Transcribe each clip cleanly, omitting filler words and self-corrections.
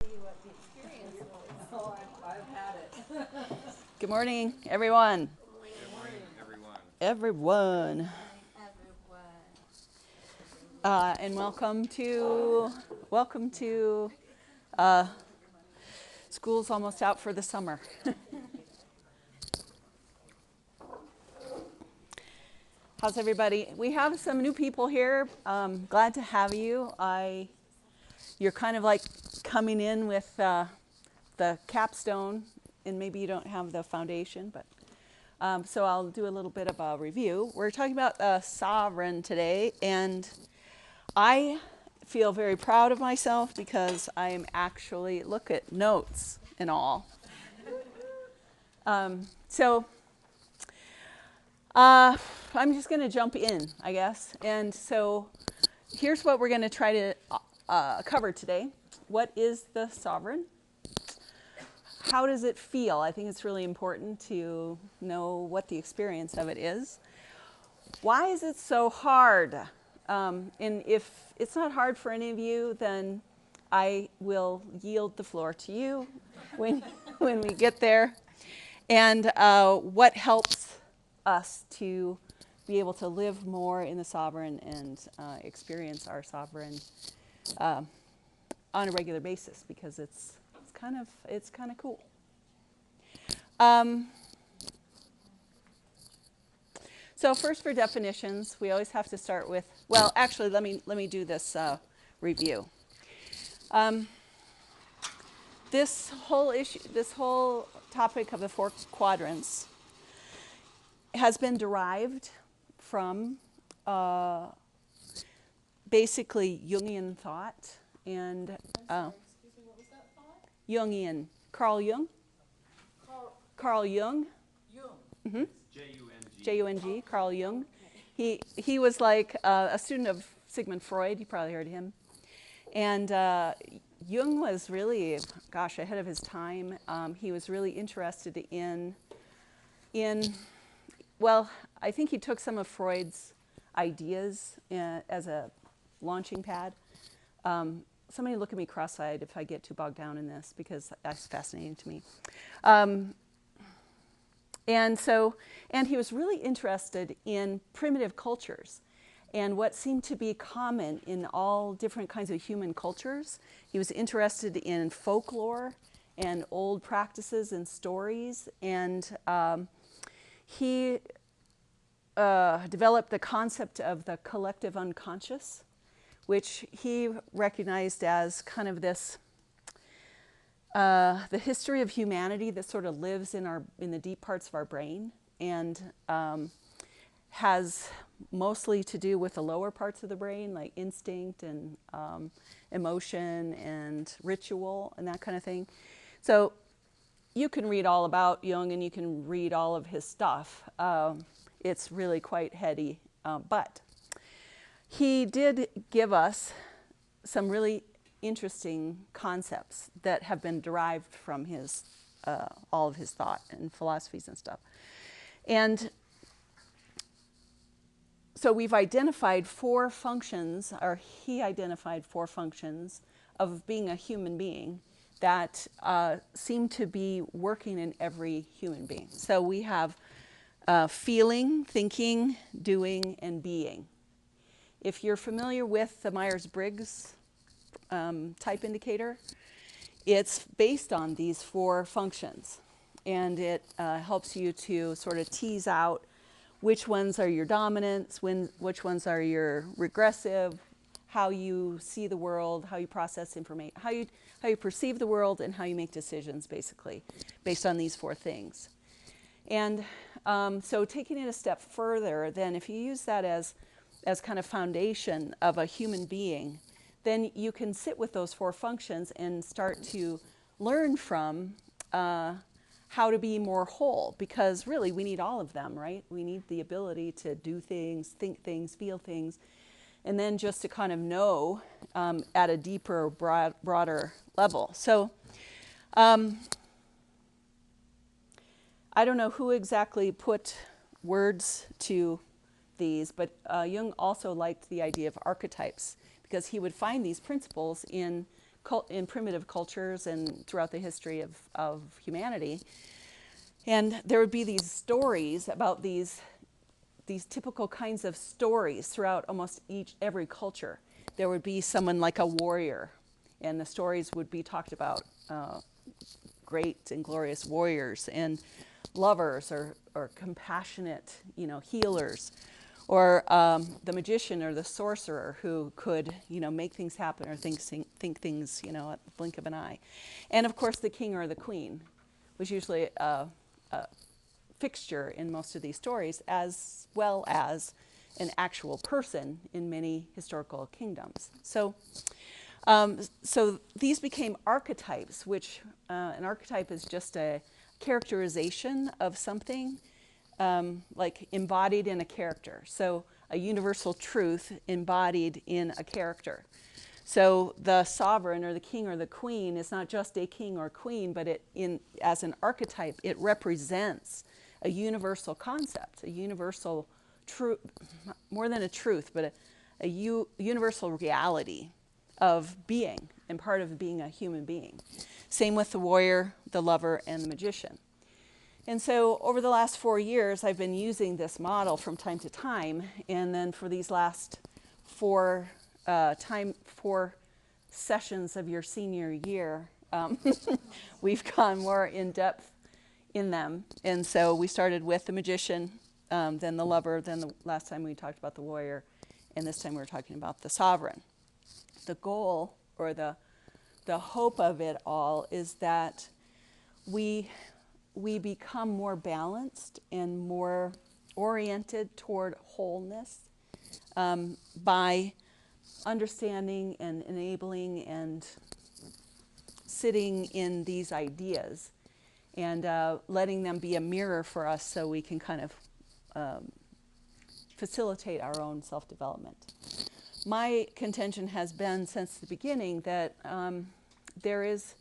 Good morning, everyone. Good morning, everyone. Everyone. And welcome to uh, school's almost out for the summer. How's everybody? We have some new people here. Glad to have you. You're kind of like coming in with the capstone, and maybe you don't have the foundation, but so I'll do a little bit of a review. We're talking about sovereign today, and I feel very proud of myself because I am actually, look at notes and all. So I'm just going to jump in, I guess. And so here's what we're going to try to cover today. What is the sovereign? How does it feel? I think it's really important to know what the experience of it is. Why is it so hard? And if it's not hard for any of you, then I will yield the floor to you when, when we get there. And what helps us to be able to live more in the sovereign and experience our sovereign on a regular basis, because it's kind of cool. Um, So first, for definitions, we always have to start with, well, actually, let me do this review. Um, this whole topic of the four quadrants has been derived from uh, basically Jungian thought and Jungian, Carl Jung. Carl Jung. Mm-hmm. Jung. Jung, Carl Jung. He was like a student of Sigmund Freud. You probably heard of him. And Jung was really, gosh, ahead of his time. He was really interested in, well, I think he took some of Freud's ideas as a launching pad. Somebody look at me cross-eyed if I get too bogged down in this, because that's fascinating to me. And he was really interested in primitive cultures and what seemed to be common in all different kinds of human cultures. He was interested in folklore and old practices and stories, and he developed the concept of the collective unconscious, which he recognized as kind of this the history of humanity that sort of lives in the deep parts of our brain, and has mostly to do with the lower parts of the brain, like instinct and emotion and ritual and that kind of thing. So you can read all about Jung and you can read all of his stuff. It's really quite heady, but he did give us some really interesting concepts that have been derived from his all of his thought and philosophies and stuff. And so we've identified four functions, or he identified four functions of being a human being that seem to be working in every human being. So we have feeling, thinking, doing, and being. If you're familiar with the Myers-Briggs type indicator, it's based on these four functions, and it helps you to sort of tease out which ones are your dominants, which ones are your regressive, how you see the world, how you process information, how you perceive the world, and how you make decisions, basically, based on these four things. And so taking it a step further, then if you use that as kind of foundation of a human being, then you can sit with those four functions and start to learn from how to be more whole, because really we need all of them, right? We need the ability to do things, think things, feel things, and then just to kind of know at a deeper, broader level. So I don't know who exactly put words to these, but Jung also liked the idea of archetypes, because he would find these principles in in primitive cultures and throughout the history of humanity. And there would be these stories about these typical kinds of stories throughout almost every culture. There would be someone like a warrior, and the stories would be talked about great and glorious warriors and lovers or compassionate, healers, or the magician or the sorcerer who could, make things happen or think things, at the blink of an eye. And of course, the king or the queen was usually a fixture in most of these stories, as well as an actual person in many historical kingdoms. So these became archetypes, which an archetype is just a characterization of something, like embodied in a character. So a universal truth embodied in a character. So the sovereign or the king or the queen is not just a king or queen, but as an archetype, it represents a universal concept, a universal truth, more than a truth, but a universal reality of being and part of being a human being. Same with the warrior, the lover, and the magician. And so over the last 4 years, I've been using this model from time to time. And then for these last four sessions of your senior year, we've gone more in depth in them. And so we started with the magician, then the lover, then the last time we talked about the warrior, and this time we were talking about the sovereign. The goal or the hope of it all is that we become more balanced and more oriented toward wholeness by understanding and enabling and sitting in these ideas and letting them be a mirror for us so we can kind of facilitate our own self-development. My contention has been since the beginning that there is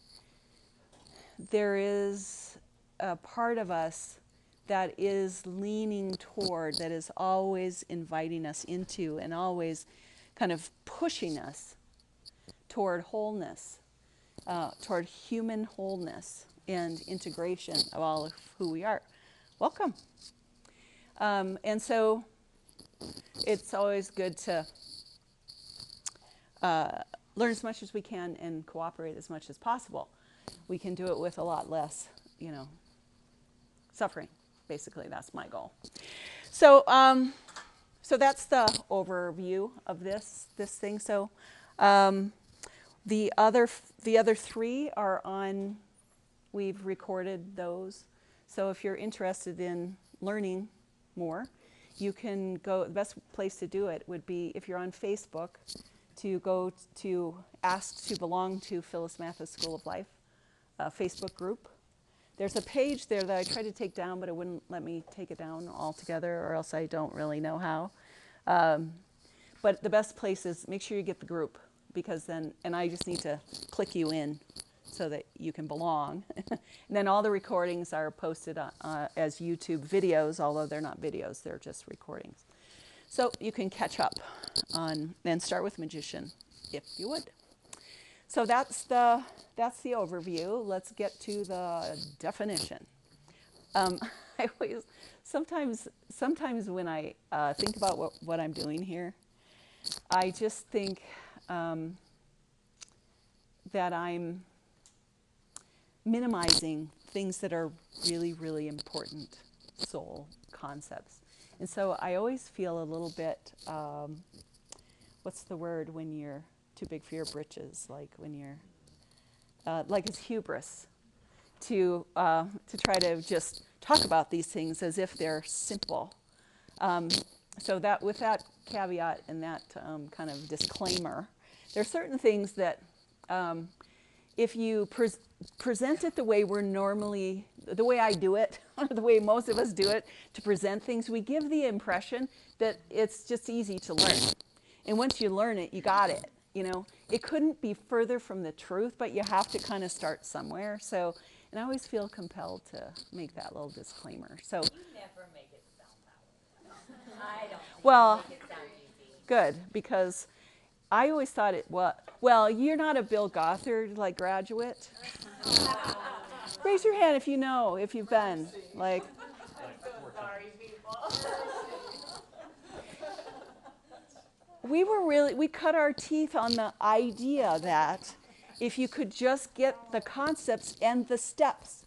a part of us that is leaning toward, that is always inviting us into and always kind of pushing us toward wholeness, toward human wholeness and integration of all of who we are. Welcome. And so it's always good to learn as much as we can and cooperate as much as possible. We can do it with a lot less, suffering. Basically, that's my goal. So, so that's the overview of this thing. So, the other three are on. We've recorded those. So if you're interested in learning more, you can go. The best place to do it would be if you're on Facebook, to go to Ask to Belong to Phyllis Mathis School of Life Facebook group. There's a page there that I tried to take down, but it wouldn't let me take it down altogether, or else I don't really know how. But the best place is make sure you get the group, because then, and I just need to click you in so that you can belong. And then all the recordings are posted as YouTube videos, although they're not videos, they're just recordings. So you can catch up on and start with magician, if you would. So that's the overview. Let's get to the definition. I always sometimes when I think about what I'm doing here, I just think that I'm minimizing things that are really, really important soul concepts. And so I always feel a little bit, what's the word when you're too big for your britches? Like when you're, like it's hubris to try to just talk about these things as if they're simple. So that with that caveat and that kind of disclaimer, there are certain things that if you present it the way the way I do it, or the way most of us do it, to present things, we give the impression that it's just easy to learn. And once you learn it, you got it. It couldn't be further from the truth, but you have to kind of start somewhere. So, and I always feel compelled to make that little disclaimer. So, You never make it sound that way. I don't think well, you make it sound easy. good, because I always thought it was, well, you're not a Bill Gothard like graduate. Raise your hand if you know, if you've been like. Sorry, people. We cut our teeth on the idea that if you could just get the concepts and the steps,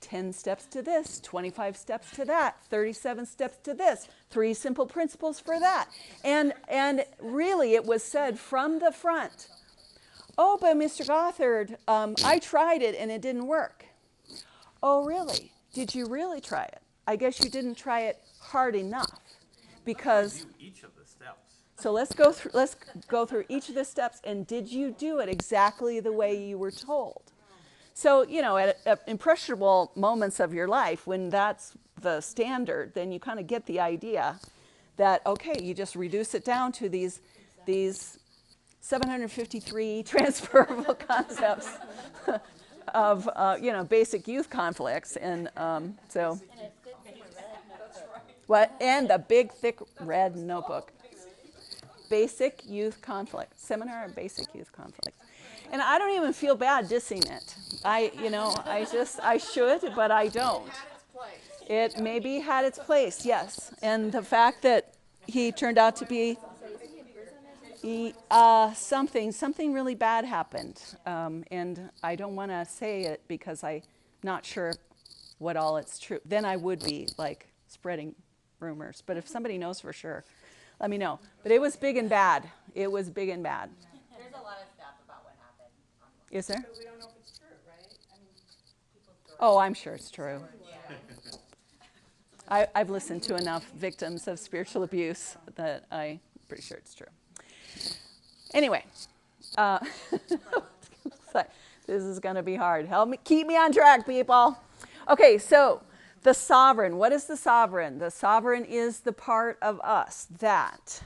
10 steps to this, 25 steps to that, 37 steps to this, 3 simple principles for that. And really it was said from the front, oh, but Mr. Gothard, I tried it and it didn't work. Oh, really? Did you really try it? I guess you didn't try it hard enough because... Do each of the steps. So let's go through each of the steps, and did you do it exactly the way you were told? So, you know, at impressionable moments of your life, when that's the standard, then you kind of get the idea that, okay, you just reduce it down to these 753 transferable concepts of, you know, basic youth conflicts. And so, what? And the big, thick red notebook. Basic youth conflict, seminar on basic youth conflict. And I don't even feel bad dissing it. I should, but I don't. It maybe had its place, yes. And the fact that he turned out to be, something really bad happened. And I don't want to say it because I'm not sure what all it's true. Then I would be like spreading rumors. But if somebody knows for sure, let me know. But it was big and bad. It was big and bad. There's a lot of stuff about what happened online. Is there? But we don't know if it's true, right? I mean, People throw Oh, I'm sure it's true. Yeah. I've listened to enough victims of spiritual abuse that I'm pretty sure it's true. Anyway, this is going to be hard. Help me, keep me on track, people. Okay, so the sovereign. What is the sovereign? The sovereign is the part of us that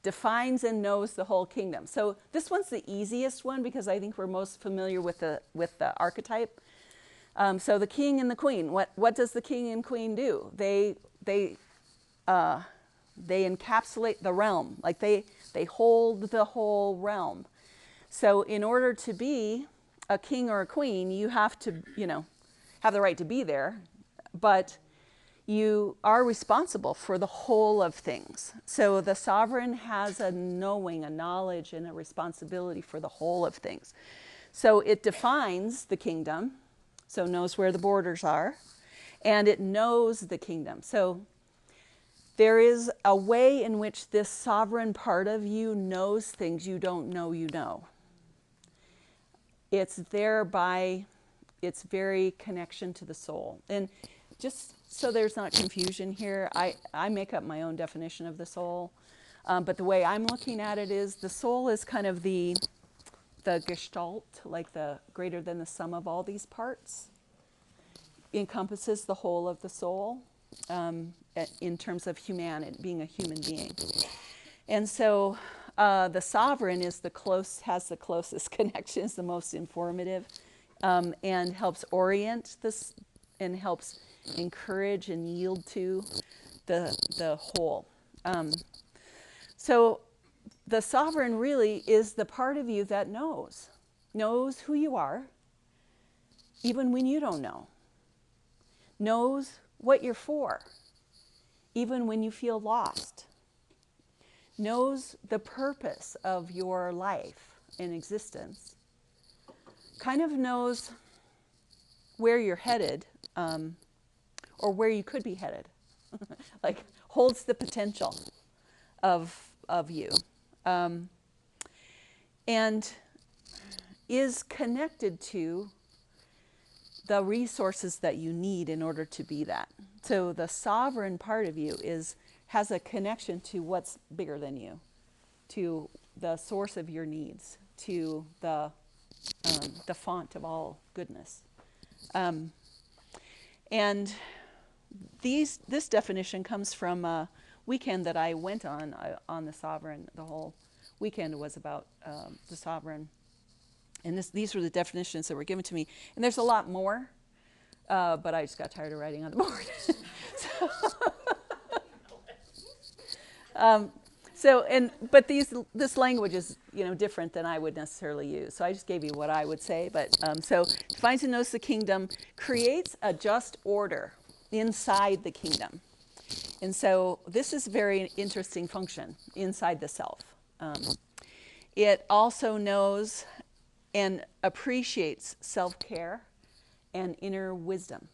defines and knows the whole kingdom. So this one's the easiest one because I think we're most familiar with the archetype. So the king and the queen. What does the king and queen do? They encapsulate the realm. Like they hold the whole realm. So in order to be a king or a queen, you have to, have the right to be there, but you are responsible for the whole of things. So the sovereign has a knowing, a knowledge, and a responsibility for the whole of things. So it defines the kingdom, so knows where the borders are, and it knows the kingdom. So there is a way in which this sovereign part of you knows things you don't know you know. It's there by its very connection to the soul. And just so there's not confusion here, I make up my own definition of the soul. But the way I'm looking at it is the soul is kind of the gestalt, like the greater than the sum of all these parts. Encompasses the whole of the soul in terms of humanity, being a human being. And so the sovereign is has the closest connection, is the most informative, and helps orient this and helps encourage and yield to the whole. So the sovereign really is the part of you that knows who you are, even when you don't know, knows what you're for, even when you feel lost, knows the purpose of your life and existence, kind of knows where you're headed, or where you could be headed, like holds the potential of you, and is connected to the resources that you need in order to be that. So the sovereign part of you has a connection to what's bigger than you, to the source of your needs, to the font of all goodness. And this definition comes from a weekend that I went on the sovereign. The whole weekend was about the sovereign. And these were the definitions that were given to me. And there's a lot more, but I just got tired of writing on the board. So, but this language is, different than I would necessarily use. So I just gave you what I would say. But so defines and knows the kingdom, creates a just order inside the kingdom. And so this is a very interesting function inside the self. It also knows and appreciates self-care and inner wisdom.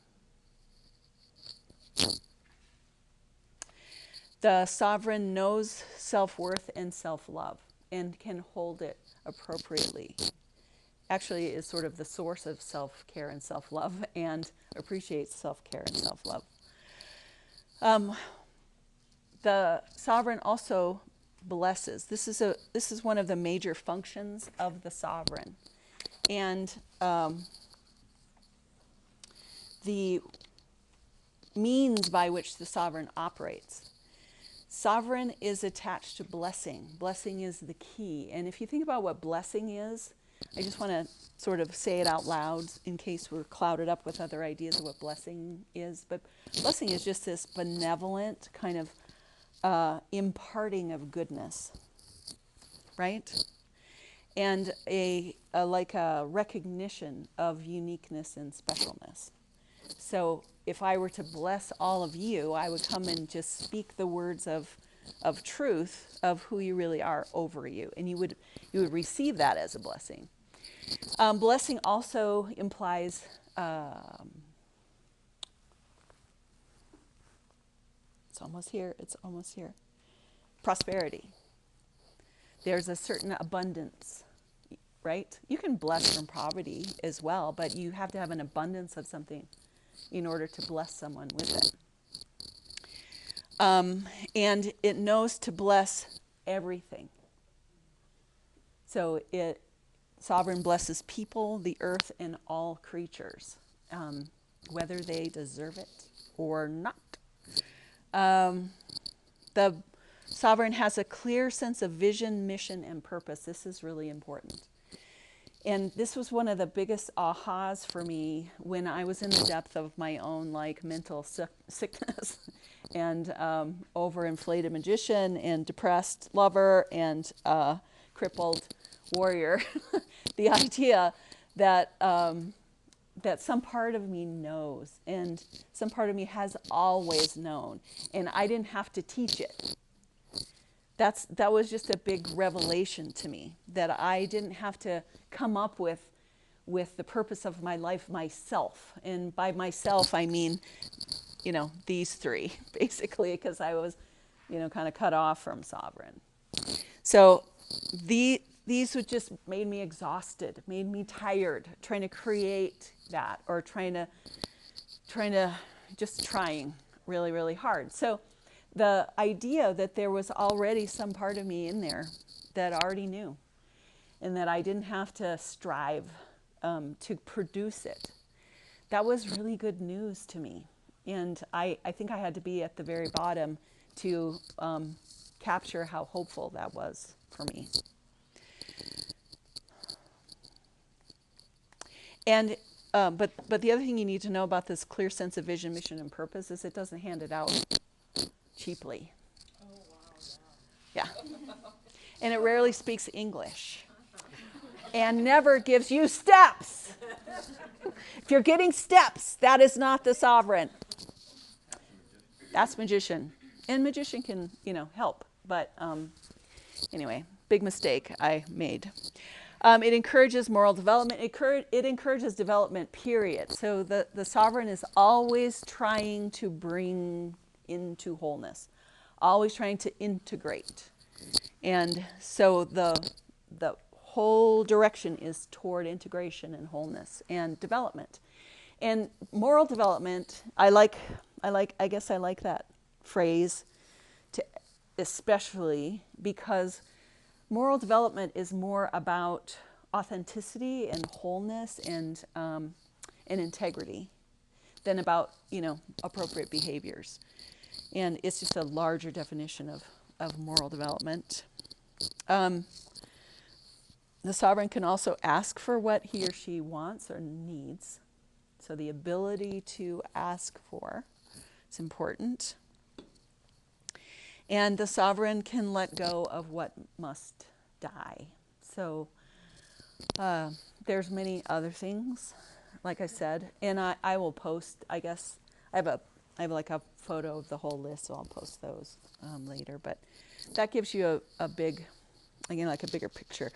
The sovereign knows self-worth and self-love and can hold it appropriately. Actually, is sort of the source of self-care and self-love and appreciates self-care and self-love. The sovereign also blesses. This is one of the major functions of the sovereign. And the means by which the sovereign operates. Sovereign is attached to blessing. Blessing is the key. And if you think about what blessing is, I just want to sort of say it out loud in case we're clouded up with other ideas of what blessing is. But blessing is just this benevolent kind of imparting of goodness, right? And like a recognition of uniqueness and specialness. So if I were to bless all of you, I would come and just speak the words of truth of who you really are over you, and you would receive that as a blessing. Blessing also implies it's almost here. Prosperity. There's a certain abundance, right? You can bless from poverty as well, but you have to have an abundance of something in order to bless someone with it. And it knows to bless everything. So sovereign blesses people, the earth, and all creatures, whether they deserve it or not. The sovereign has a clear sense of vision, mission, and purpose. This is really important. And this was one of the biggest ahas for me when I was in the depth of my own mental sickness and overinflated magician and depressed lover and crippled warrior. The idea that that some part of me knows and some part of me has always known, and I didn't have to teach it. That was just a big revelation to me, that I didn't have to come up with the purpose of my life myself. And by myself, I mean, these three, basically, because I was, kind of cut off from sovereign. So these would just made me exhausted, made me tired, trying to create that, or trying really, really hard. So the idea that there was already some part of me in there that I already knew, and that I didn't have to strive to produce it, that was really good news to me. And I think I had to be at the very bottom to capture how hopeful that was for me. And but the other thing you need to know about this clear sense of vision, mission, and purpose is it doesn't hand it out cheaply. Oh, wow, Yeah. And it rarely speaks English. And never gives you steps. If you're getting steps, that is not the sovereign. That's magician. And magician can, help. But anyway, big mistake I made. It encourages moral development. It encourages development, period. So the sovereign is always trying to bring into wholeness, always trying to integrate. And so the whole direction is toward integration and wholeness and development. And moral development, I guess I like that phrase, especially because moral development is more about authenticity and wholeness and integrity than about, appropriate behaviors. And it's just a larger definition of moral development. The sovereign can also ask for what he or she wants or needs. So the ability to ask for is important. And the sovereign can let go of what must die. So there's many other things, like I said, and I will post, I guess, I have like a photo of the whole list, so I'll post those later. But that gives you a big, again, like a bigger picture.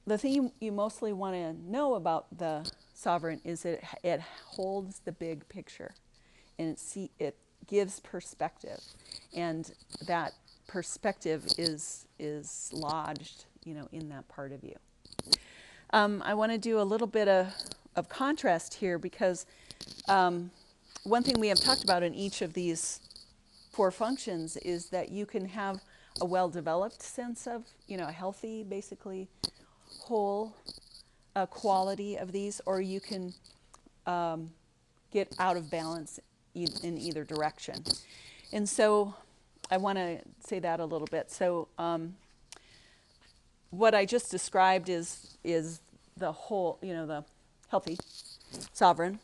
The thing you mostly want to know about the sovereign is that it holds the big picture, and it gives perspective, and that perspective is lodged, in that part of you. I want to do a little bit of contrast here, because one thing we have talked about in each of these 4 functions is that you can have a well-developed sense of, a healthy, basically, whole quality of these, or you can get out of balance in either direction. And so I want to say that a little bit. So what I just described is the whole, the healthy sovereign.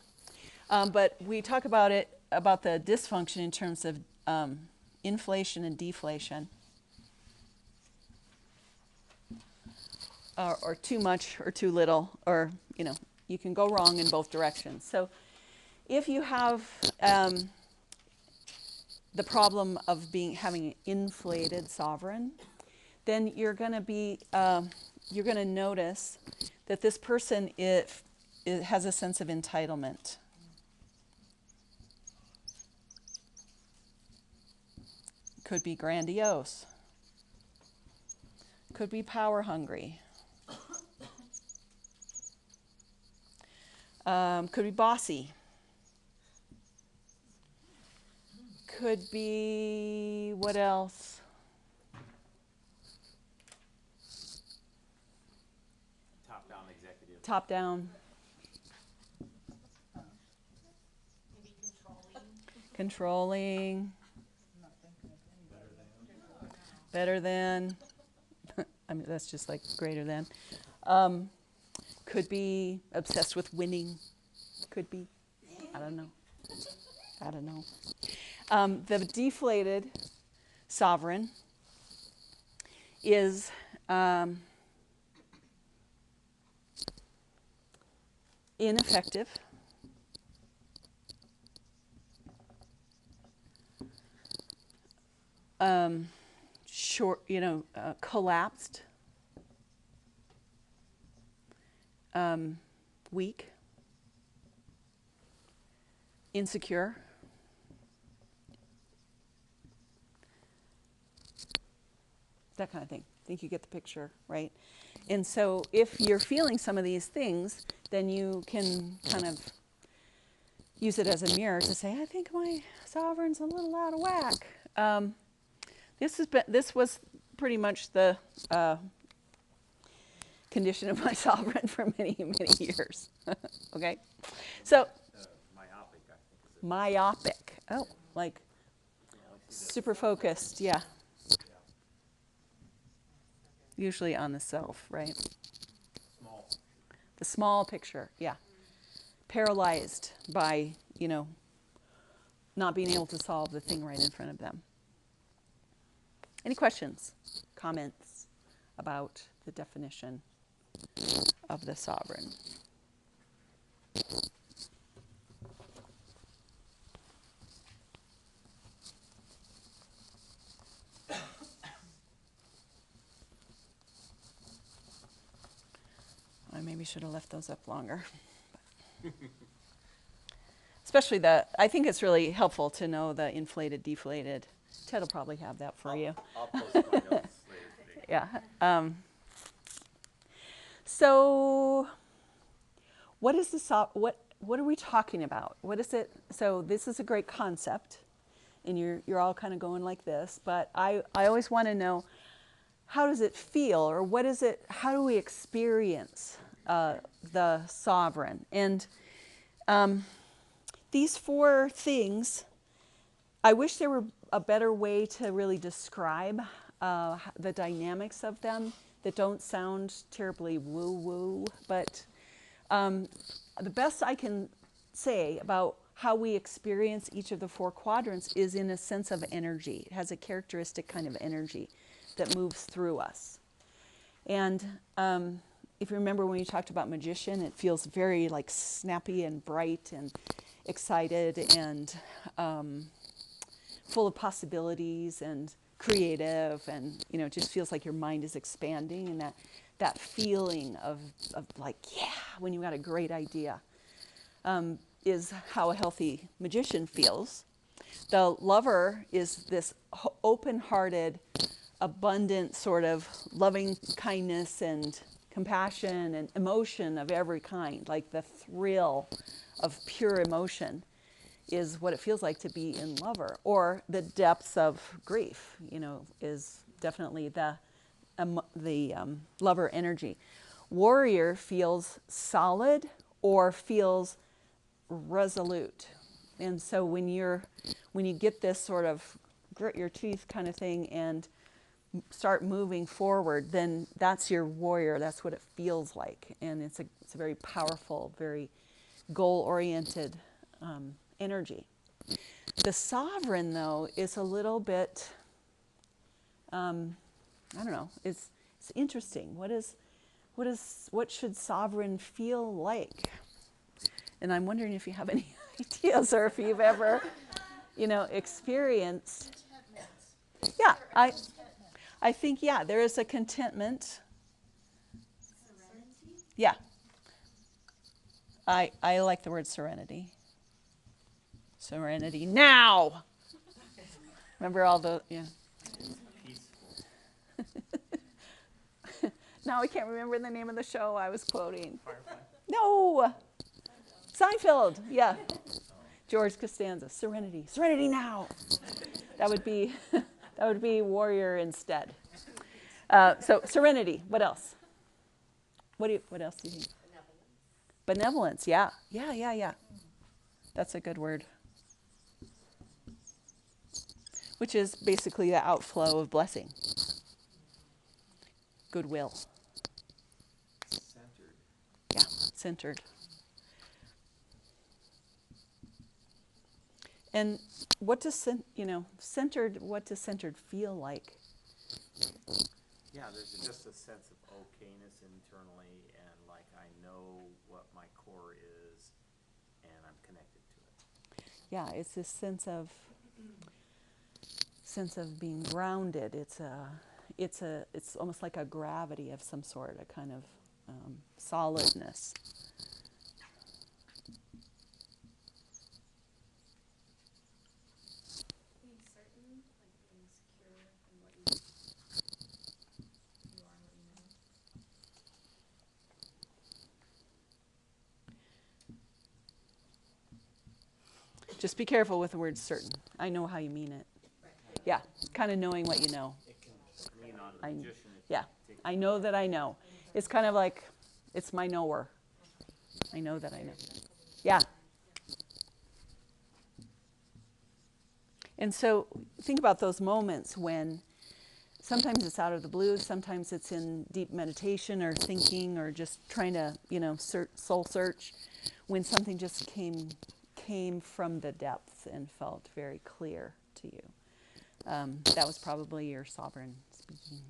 But we talk about the dysfunction in terms of inflation and deflation, or too much or too little, or you can go wrong in both directions. So if you have the problem of having an inflated sovereign, then you're going to notice that this person it has a sense of entitlement. Could be grandiose. Could be power hungry. Could be bossy. Could be, what else? Top-down executive. Top down. Maybe controlling. Controlling. Better than. I mean, that's just like greater than. Could be obsessed with winning. Could be. I don't know. The deflated sovereign is ineffective, collapsed, weak, insecure, that kind of thing. I think you get the picture, right? And so if you're feeling some of these things, then you can kind of use it as a mirror to say, I think my sovereign's a little out of whack. This was pretty much the condition of my sovereign for many, many years. Okay? So, Myopic, I think. Is it? myopic. Oh, like super focused, yeah. Usually on the self, right? Small. The small picture, yeah. Paralyzed by, not being able to solve the thing right in front of them. Any questions, comments about the definition of the sovereign? I maybe should have left those up longer. Especially I think it's really helpful to know the inflated, deflated. Ted will probably have that for you. I'll post my notes later today. Yeah. So, what is what are we talking about? What is it? So this is a great concept, and you're all kind of going like this. But I always want to know, how does it feel, or what is it? How do we experience the sovereign? And these 4 things, I wish there were a better way to really describe the dynamics of them that don't sound terribly woo-woo, but the best I can say about how we experience each of the four quadrants is in a sense of energy. It has a characteristic kind of energy that moves through us. And if you remember when you talked about magician, it feels very like snappy and bright and excited and full of possibilities and creative, and it just feels like your mind is expanding, and that feeling of like, yeah, when you got a great idea, is how a healthy magician feels. The lover is this open-hearted, abundant sort of loving kindness and compassion and emotion of every kind, like the thrill of pure emotion is what it feels like to be in lover. Or the depths of grief, is definitely the lover energy. Warrior feels solid or feels resolute. And so when you get this sort of grit your teeth kind of thing and start moving forward, then that's your warrior. That's what it feels like. And it's a very powerful, very goal-oriented energy. The sovereign, though, is a little bit, I don't know, it's interesting. What should sovereign feel like? And I'm wondering if you have any ideas, or if you've ever, experienced. Yeah, I think, yeah, there is a contentment. Serenity? Yeah. I like the word serenity. Serenity now. Remember all the, yeah. Peaceful. Now I can't remember the name of the show I was quoting. Firefly. No. Seinfeld. Yeah. George Costanza. Serenity. Serenity now. That would be warrior instead. So serenity. What else? What else do you think? Benevolence. Yeah. Yeah. That's a good word. Which is basically the outflow of blessing. Goodwill. Centered. Yeah, centered. And what does centered? What does centered feel like? Yeah, there's just a sense of okayness internally, and like I know what my core is, and I'm connected to it. Yeah, it's this sense of being grounded. It's almost like a gravity of some sort, a kind of solidness. Being certain, like being secure in what you are and what you know. Just be careful with the word certain. I know how you mean it. Yeah, kind of knowing what you know. It can lean on I- a magician. If Yeah, you take I know that I know. It's kind of like, it's my knower. I know that I know. Yeah. And so think about those moments when sometimes it's out of the blue, sometimes it's in deep meditation or thinking or just trying to, soul search, when something just came from the depths and felt very clear to you. That was probably your sovereign speaking.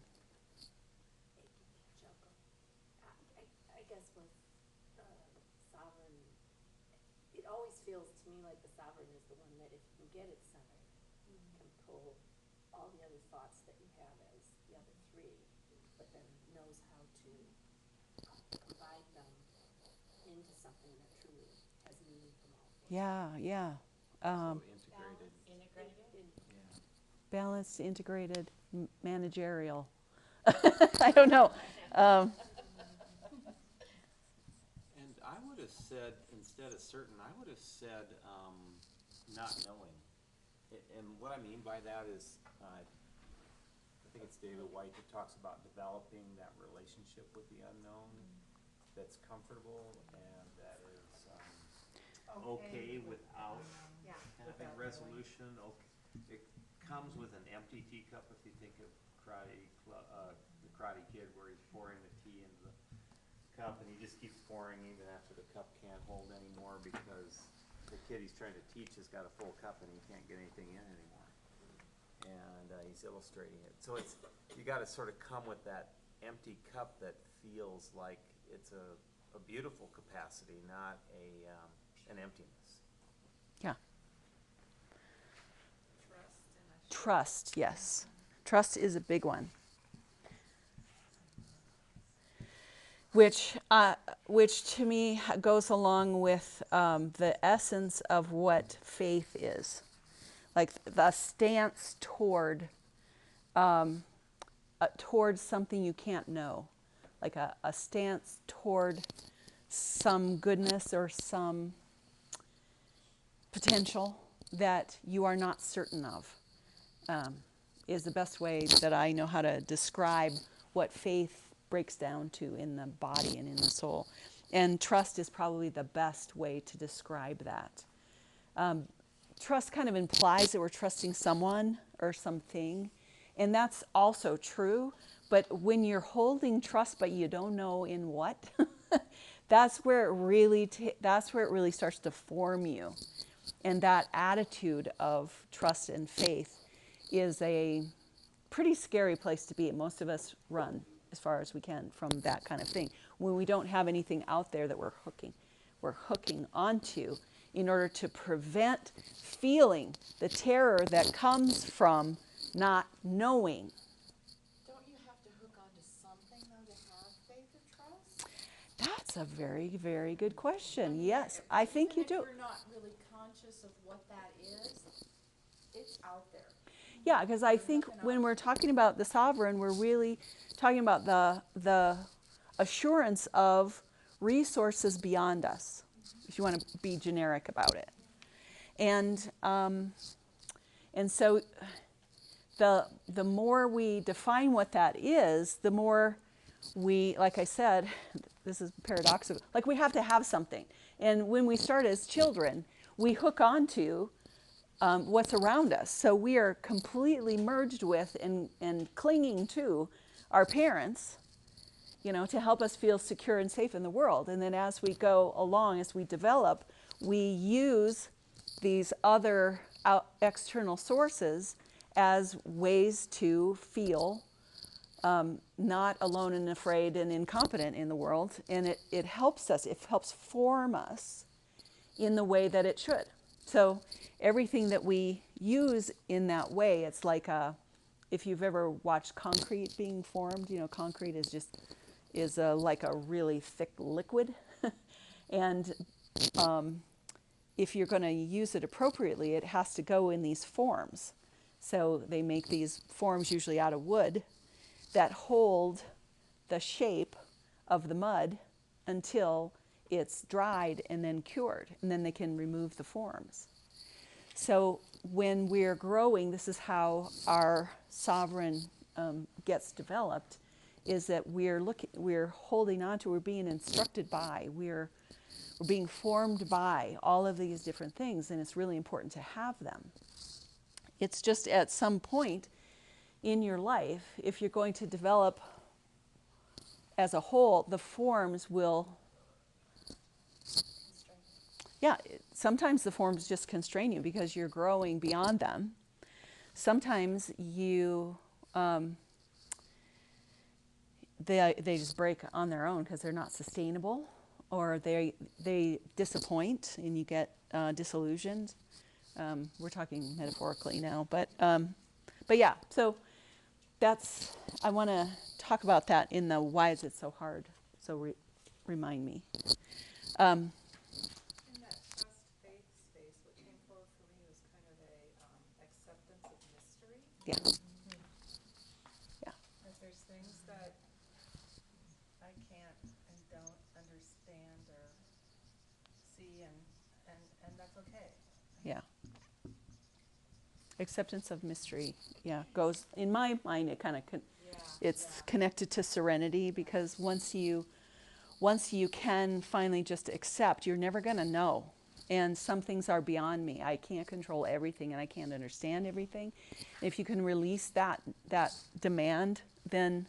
I guess with sovereign, it always feels to me like the sovereign is the one that if you can get it centered, can pull all the other thoughts that you have as the other three, but then knows how to combine them into something that truly has meaning from all four. Yeah. so integrated. Yeah. Balanced, integrated, managerial. I don't know. And I would have said, instead of certain, I would have said not knowing. And what I mean by that is, I think it's David White that talks about developing that relationship with the unknown that's comfortable and that is okay without Yeah. having resolution. Okay. It comes with an empty teacup if you think of the Karate Kid, where he's pouring the tea into the cup and he just keeps pouring even after the cup can't hold anymore because the kid he's trying to teach has got a full cup and he can't get anything in anymore. And he's illustrating it. So it's, you gotta sort of come with that empty cup that feels like it's a beautiful capacity, not an emptiness. Yeah. Trust and assurance. Trust, yes. Trust is a big one. Which to me goes along with the essence of what faith is, like the stance toward towards something you can't know, like a stance toward some goodness or some potential that you are not certain of, is the best way that I know how to describe what faith breaks down to in the body and in the soul. And trust is probably the best way to describe that. Trust kind of implies that we're trusting someone or something, and that's also true. But when you're holding trust but you don't know in what, that's where it really starts to form you. And that attitude of trust and faith is a pretty scary place to be. Most of us run as far as we can from that kind of thing, when we don't have anything out there that we're hooking onto in order to prevent feeling the terror that comes from not knowing. Don't you have to hook onto something though to have faith or trust? That's a very, very good question. Yes, I think you do. Even if you're not really conscious of what that is, it's out there. Yeah, because I think when we're talking about the sovereign, we're really talking about the assurance of resources beyond us, if you want to be generic about it. And so the more we define what that is, the more we, like I said, this is paradoxical, like we have to have something. And when we start as children, we hook onto what's around us. So we are completely merged with and clinging to our parents, to help us feel secure and safe in the world. And then as we go along, as we develop, we use these other external sources as ways to feel not alone and afraid and incompetent in the world. And it helps us, it helps form us in the way that it should. So everything that we use in that way, it's like if you've ever watched concrete being formed, concrete is like a really thick liquid. And if you're going to use it appropriately, it has to go in these forms. So they make these forms usually out of wood that hold the shape of the mud until it's dried and then cured, and then they can remove the forms. So when we're growing, this is how our sovereign gets developed, is that we're holding on to, we're being instructed by, we're being formed by all of these different things, and it's really important to have them. It's just at some point in your life, if you're going to develop as a whole, the forms will, sometimes the forms just constrain you because you're growing beyond them. Sometimes they just break on their own because they're not sustainable, or they disappoint and you get disillusioned. We're talking metaphorically now, but yeah. So I want to talk about that in the why is it so hard. So remind me. In that trust faith space, what came forward for me was kind of a acceptance of mystery. Yeah. Yeah. That there's things that I can't and don't understand or see, and that's okay. Yeah. Acceptance of mystery, goes, in my mind, it kind of, it's connected to serenity, because once you can finally just accept, you're never going to know. And some things are beyond me. I can't control everything and I can't understand everything. If you can release that demand, then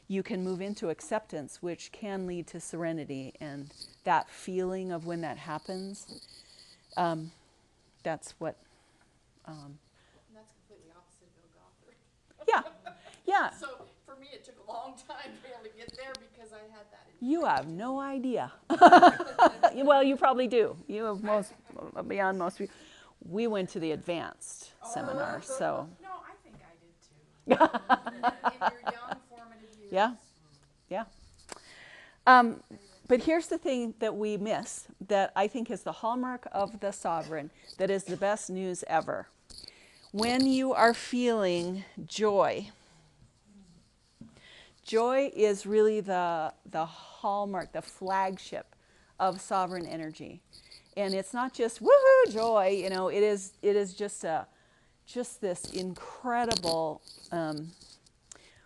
you can move into acceptance, which can lead to serenity. And that feeling of when that happens, That's what, And that's completely opposite of Bill Gothard. yeah. So for me, it took a long time to be able to get there because I had that. in You mind. have no idea. Well, you probably do. You have most, beyond most people. We went to the advanced seminar, so, No, I think I did too. In your young formative years. yeah, yeah. But here's the thing that we miss that I think is the hallmark of the sovereign, that is the best news ever. When you are feeling joy, joy is really the hallmark, the flagship of sovereign energy. And it's not just woohoo joy, you know, it is just this incredible,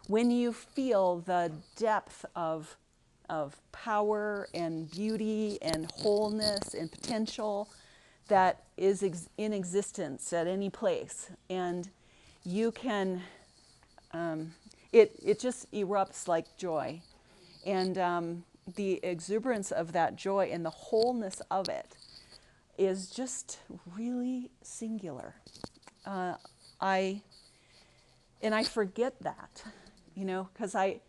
when you feel the depth of power and beauty and wholeness and potential that is in existence at any place. And you can, it just erupts like joy. And the exuberance of that joy and the wholeness of it is just really singular. I forget that, you know, because I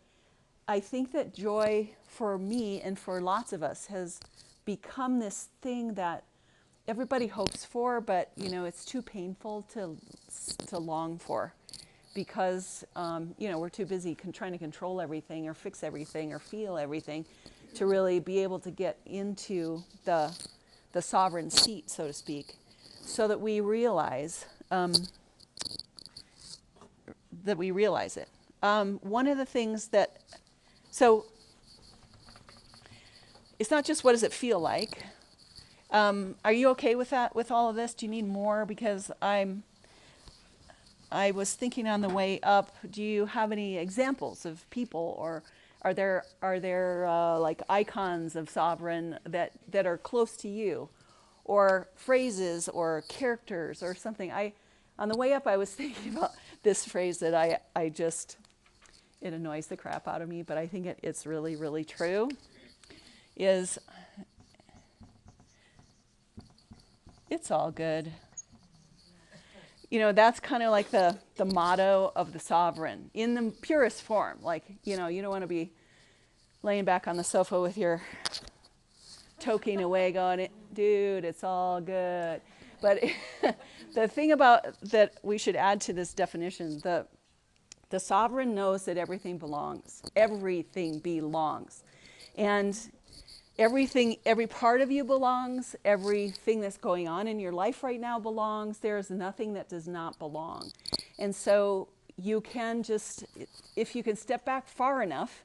think that joy for me and for lots of us has become this thing that everybody hopes for, but you know it's too painful to long for, because you know we're too busy trying to control everything or fix everything or feel everything to really be able to get into the sovereign seat, so to speak, so that we realize it. One of the things that, so it's not just what does it feel like. Are you okay with that, with all of this? Do you need more? Because I was thinking on the way up, do you have any examples of people, or are there like icons of sovereign that are close to you, or phrases or characters or something? On the way up, I was thinking about this phrase that I just, it annoys the crap out of me, but I think it's really, really true, is it's all good. You know, that's kind of like the motto of the sovereign in the purest form. Like, you know, you don't want to be laying back on the sofa with your toking away going, dude, it's all good. But the thing about that we should add to this definition, the sovereign knows that everything belongs. Everything belongs. And everything, every part of you belongs. Everything that's going on in your life right now belongs. There's nothing that does not belong. And so you can just, if you can step back far enough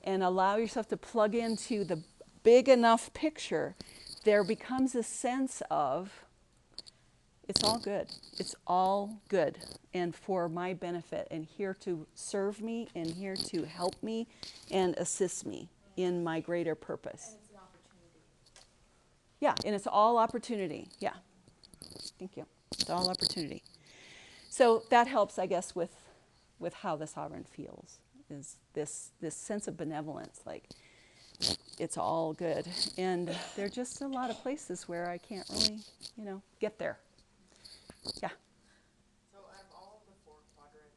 and allow yourself to plug into the big enough picture, there becomes a sense of, it's all good. It's all good and for my benefit and here to serve me and here to help me and assist me in my greater purpose. And it's an opportunity. Yeah, and it's all opportunity. Yeah. Thank you. It's all opportunity. So that helps, I guess, with how the sovereign feels, is this sense of benevolence, like it's all good. And there are just a lot of places where I can't really, you know, get there. Yeah. So out of all of the four quadrant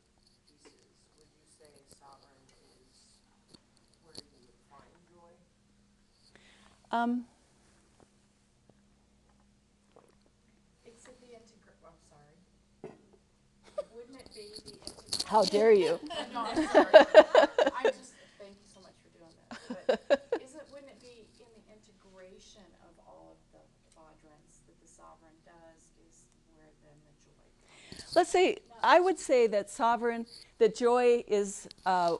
pieces, would you say sovereign is where you would find joy? It's the I'm sorry. Wouldn't it be the integration? How dare you? No, I'm sorry. I just, thank you so much for doing that. But wouldn't it be in the integration of all of the quadrants that the sovereign does is where then the joy comes? Let's say, I would say that sovereign, that joy is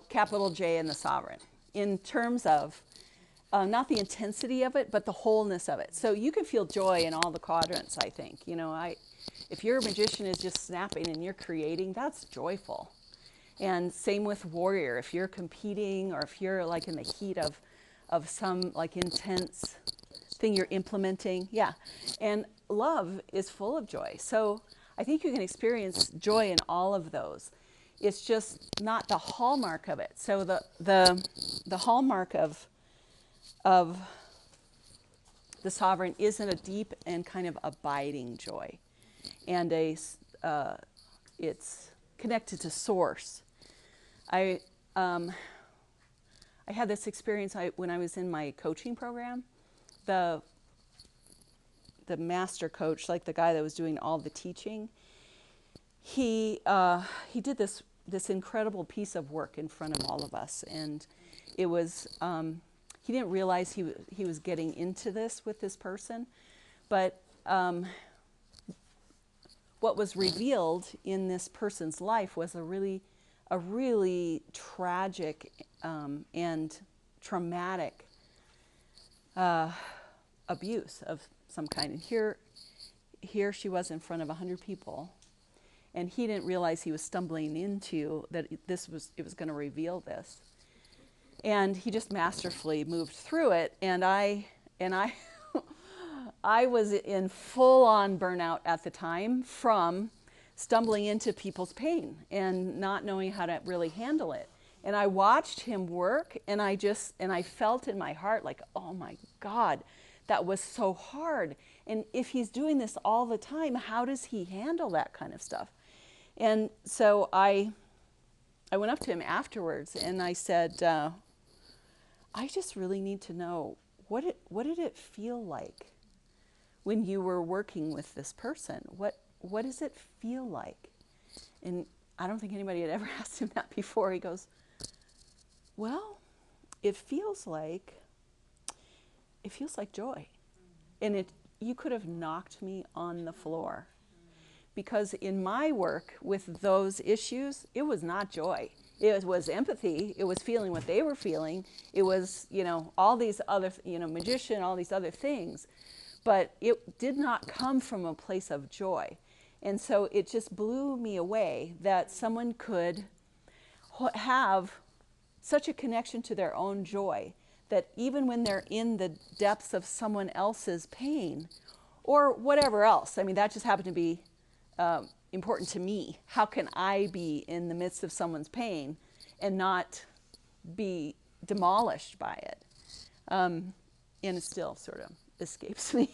capital J in the sovereign, in terms of not the intensity of it, but the wholeness of it. So you can feel joy in all the quadrants, I think. You know, if your magician is just snapping and you're creating, that's joyful. And same with warrior. If you're competing or if you're like in the heat of some like intense thing you're implementing, yeah. And love is full of joy. So I think you can experience joy in all of those. It's just not the hallmark of it. So the hallmark of the the sovereign isn't a deep and kind of abiding joy, and it's connected to source. I had this experience when I was in my coaching program. The master coach, like the guy that was doing all the teaching, he did this incredible piece of work in front of all of us, and it was he didn't realize he was getting into this with this person, but what was revealed in this person's life was a really tragic and traumatic abuse of some kind. And here she was in front of 100 people, and he didn't realize he was stumbling into that. It was going to reveal this, and he just masterfully moved through it. And I I was in full-on burnout at the time from stumbling into people's pain and not knowing how to really handle it. And I watched him work, and I felt in my heart like, oh my God, that was so hard. And if he's doing this all the time, how does he handle that kind of stuff? And so I went up to him afterwards, and I said, I just really need to know, what did it feel like when you were working with this person? What does it feel like? And I don't think anybody had ever asked him that before. He goes, well, it feels like joy. And you could have knocked me on the floor. Because in my work with those issues, it was not joy. It was empathy. It was feeling what they were feeling. It was, all these other, magician, all these other things. But it did not come from a place of joy. And so it just blew me away that someone could have such a connection to their own joy that even when they're in the depths of someone else's pain or whatever else, I mean, that just happened to be important to me. How can I be in the midst of someone's pain and not be demolished by it? And it still sort of escapes me.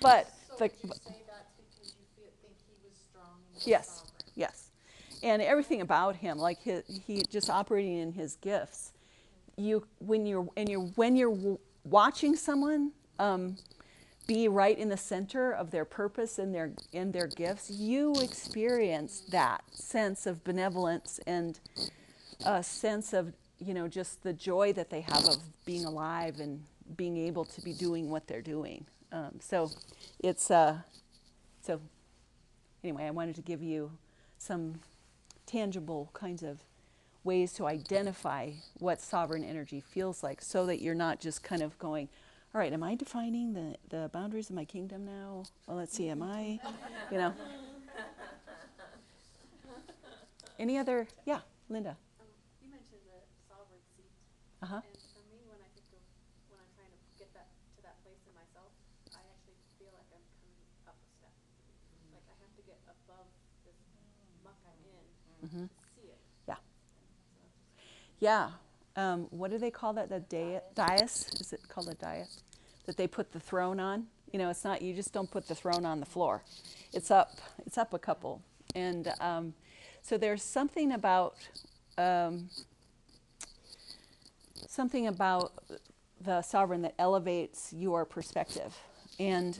But So would you say that's because you think he was strong and yes, sovereign? yes. And everything about him, like he just operating in his gifts. When you're watching someone be right in the center of their purpose and their gifts, you experience that sense of benevolence and a sense of just the joy that they have of being alive and being able to be doing what they're doing. So anyway, I wanted to give you some tangible kinds of ways to identify what sovereign energy feels like, so that you're not just kind of going, all right, am I defining the boundaries of my kingdom now? Well, let's see, am I, Any other, yeah, Linda. You mentioned the sovereign seat, Uh-huh. and for me, when I think of when I'm trying to get to that place in myself, I actually feel like I'm coming up a step. Like I have to get above this muck I'm in to see it. Yeah. So Yeah. What do they call that? The dais? Is it called a dais? That they put the throne on? It's not, you just don't put the throne on the floor. It's up a couple. And so there's something about the sovereign that elevates your perspective. And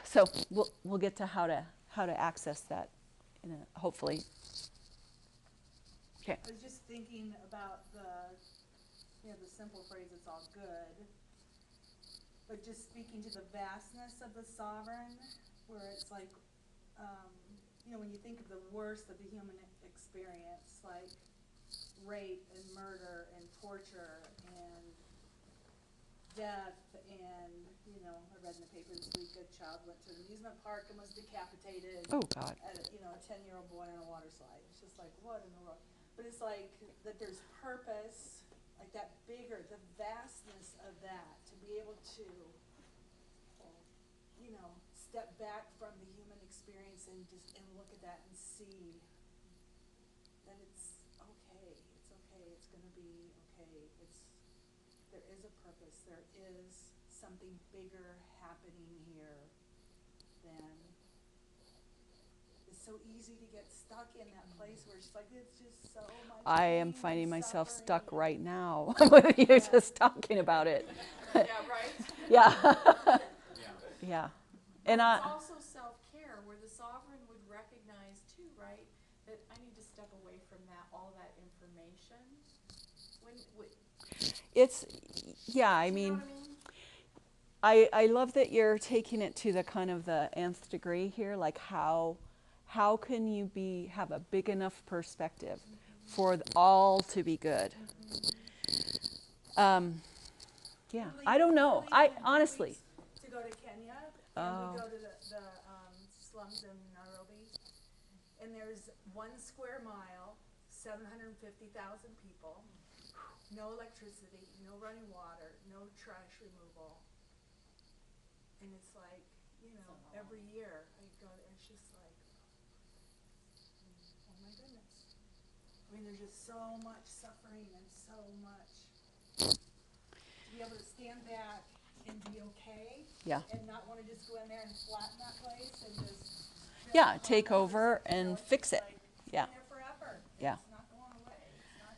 so we'll get to how to access that hopefully. Okay. I was just thinking about the simple phrase, it's all good. But just speaking to the vastness of the sovereign, where it's like, when you think of the worst of the human experience, like rape and murder and torture and death and, I read in the paper this week, a child went to an amusement park and was decapitated. Oh, God. At a 10-year-old boy on a water slide. It's just like, what in the world? But it's like that there's purpose, like that bigger, the vastness of that, to be able to, step back from the human experience and look at that and see that it's okay, it's gonna be okay, there is a purpose, there is something bigger happening here, then it's so easy to get stuck in that place where it's like, it's just so much I am pain finding and myself suffering. stuck right now when you're just talking about it. Yeah, right? Yeah. Yeah. Yeah. But And it's also self-care, where the sovereign would recognize too, right, that I need to step away from that, all that information. it's, yeah, I Do you know mean, what I mean? I love that you're taking it to the kind of the nth degree here, like how can you have a big enough perspective for all to be good? Yeah, I don't know. We I leave in 2 honestly, weeks to go to Kenya, and Oh. we go to the slums in Nairobi, and there's 1 square mile, 750,000 people, no electricity, no running water, no trash removal. And it's like, you know, every year I go there, it's just like, oh my goodness. I mean, there's just so much suffering and so much. To be able to stand back and be okay. Yeah. And not want to just go in there and flatten that place and just. Yeah, take over and fix it. Like, Yeah. It's been there forever. Yeah. It's not going away. It's not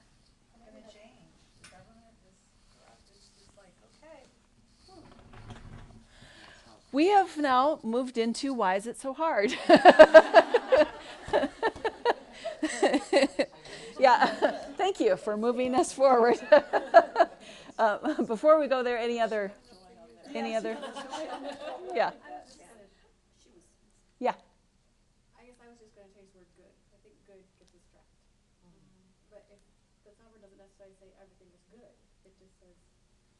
going to change. The government is corrupt. It's just like, okay. We have now moved into why is it so hard? Yeah, thank you for moving us forward. Before we go there, any other? Yeah, yeah, I guess I was just gonna take the word good. I think good gets us trapped. But if the sovereign doesn't necessarily say everything is good, it just says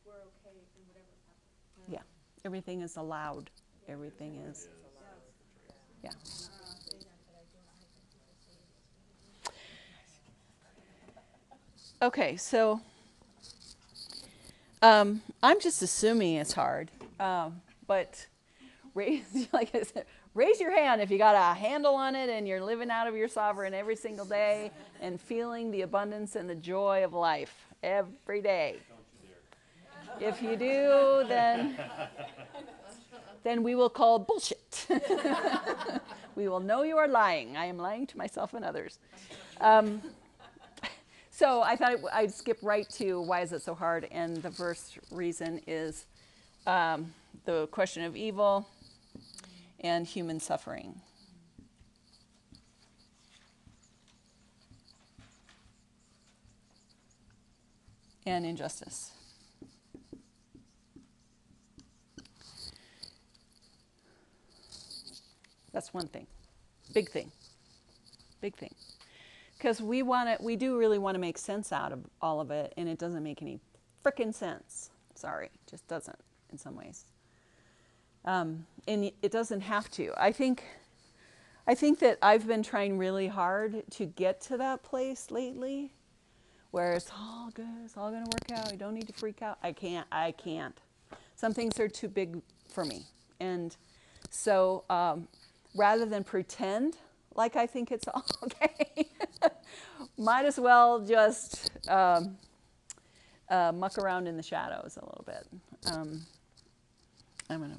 we're okay in whatever happens. yeah. Everything is allowed. Everything is. Yeah. Okay, so I'm just assuming it's hard, but raise, like I said, raise your hand if you got a handle on it and you're living out of your sovereign every single day and feeling the abundance and the joy of life every day. If you do, then we will call bullshit. We will know you are lying. I am lying to myself and others. So I thought I'd skip right to why is it so hard, and the first reason is the question of evil and human suffering. And injustice. That's one thing. Big thing. Big thing. Because we do really want to make sense out of all of it, and it doesn't make any frickin' sense. Sorry, it just doesn't in some ways. And it doesn't have to. I think that I've been trying really hard to get to that place lately, where it's all good, it's all going to work out. I don't need to freak out. I can't. Some things are too big for me, and so rather than pretend like I think it's all okay, might as well just muck around in the shadows a little bit. I'm going to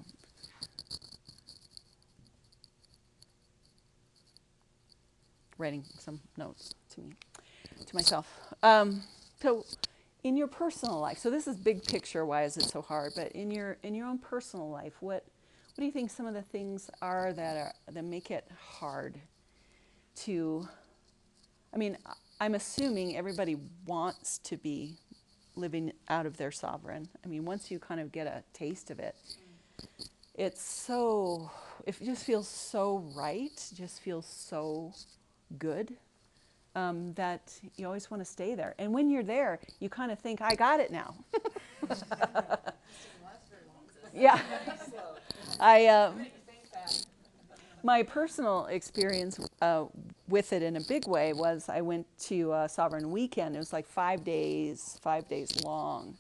writing some notes to myself. So in your personal life, so this is big picture, why is it so hard? But in your own personal life, what do you think some of the things are that make it hard to, I mean, I'm assuming everybody wants to be living out of their sovereign. I mean, once you kind of get a taste of it, it just feels so right, just feels so good, that you always want to stay there. And when you're there, you kind of think, I got it now. Yeah. My personal experience with it in a big way was I went to a Sovereign Weekend. It was like 5 days long,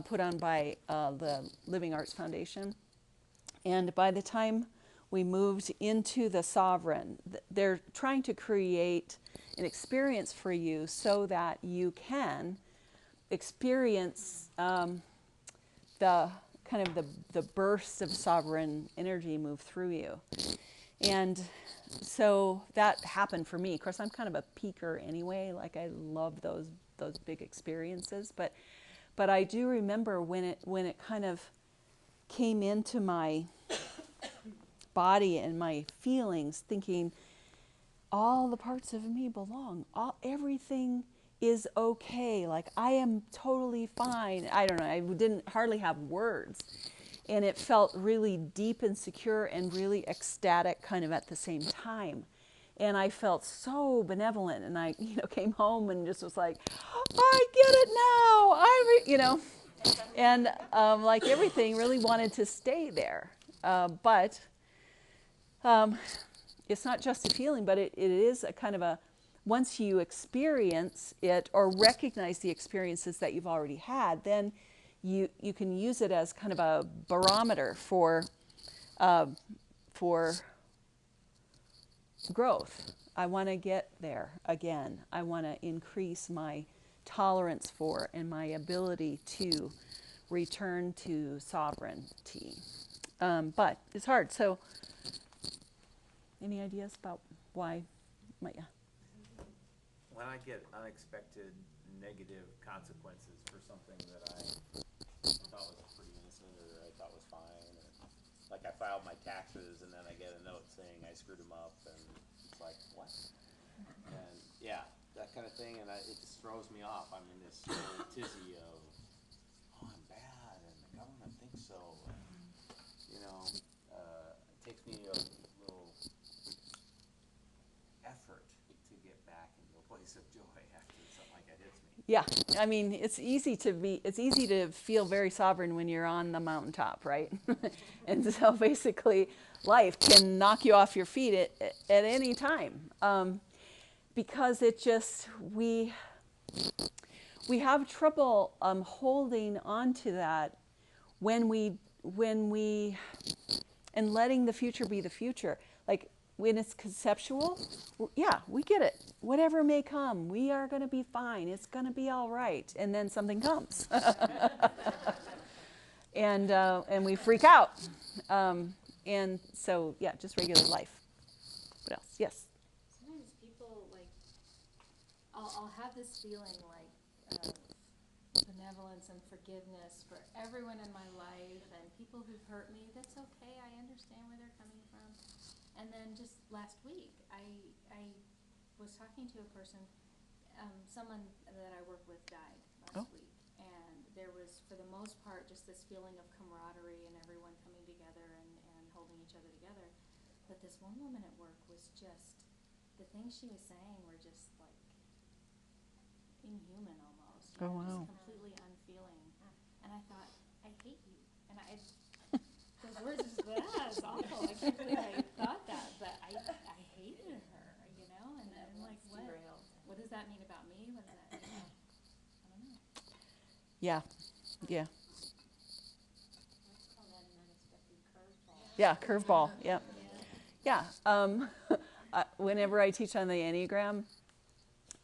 put on by the Living Arts Foundation. And by the time we moved into the Sovereign, they're trying to create an experience for you so that you can experience the kind of the bursts of sovereign energy move through you. And so that happened for me. Of course, I'm kind of a peaker anyway. Like, I love those big experiences. But I do remember when it kind of came into my body and my feelings, thinking, all the parts of me belong. Everything is okay. Like, I am totally fine. I don't know. I didn't hardly have words. And it felt really deep and secure and really ecstatic kind of at the same time. And I felt so benevolent. And I, came home and just was like, I get it now. And like everything really wanted to stay there. But it's not just a feeling, but it is a kind of a, once you experience it or recognize the experiences that you've already had, then you can use it as kind of a barometer for growth. I want to get there again. I want to increase my tolerance for and my ability to return to sovereignty. But it's hard. So, any ideas about why? Yeah. When I get unexpected negative consequences for something that I thought was pretty innocent or I thought was fine, or like I filed my taxes and then I get a note saying I screwed them up, and it's like, what? And yeah, that kind of thing, and it just throws me off. I'm in this whole tizzy of, oh, I'm bad, and the government thinks so, and, it takes me a little effort to get back into a place of joy after something like that hits me. Yeah, I mean, it's easy to feel very sovereign when you're on the mountaintop, right? And so basically, life can knock you off your feet at any time, because it just, we have trouble holding on to that when we and letting the future be the future. Like, when it's conceptual, yeah, we get it. Whatever may come, we are going to be fine. It's going to be all right. And then something comes. And we freak out. And so, yeah, just regular life. What else? Yes? Sometimes people, like, I'll have this feeling, like, benevolence and forgiveness for everyone in my life and people who've hurt me. That's okay. I understand where they're coming from. And then just last week, I was talking to a person, someone that I work with died last week. And there was, for the most part, just this feeling of camaraderie and everyone coming together and holding each other together. But this one woman at work was just, the things she was saying were just like inhuman almost. Oh, wow. Just completely unfeeling. And I thought, I hate you. And those words just, it's awful. I can't believe I thought that, but I hated her, and I'm like, what does that mean about me? What does that mean? I don't know. Yeah. Yeah. Let's call that an unexpected curveball. Yeah, curveball. Yep. Yeah. Whenever I teach on the Enneagram,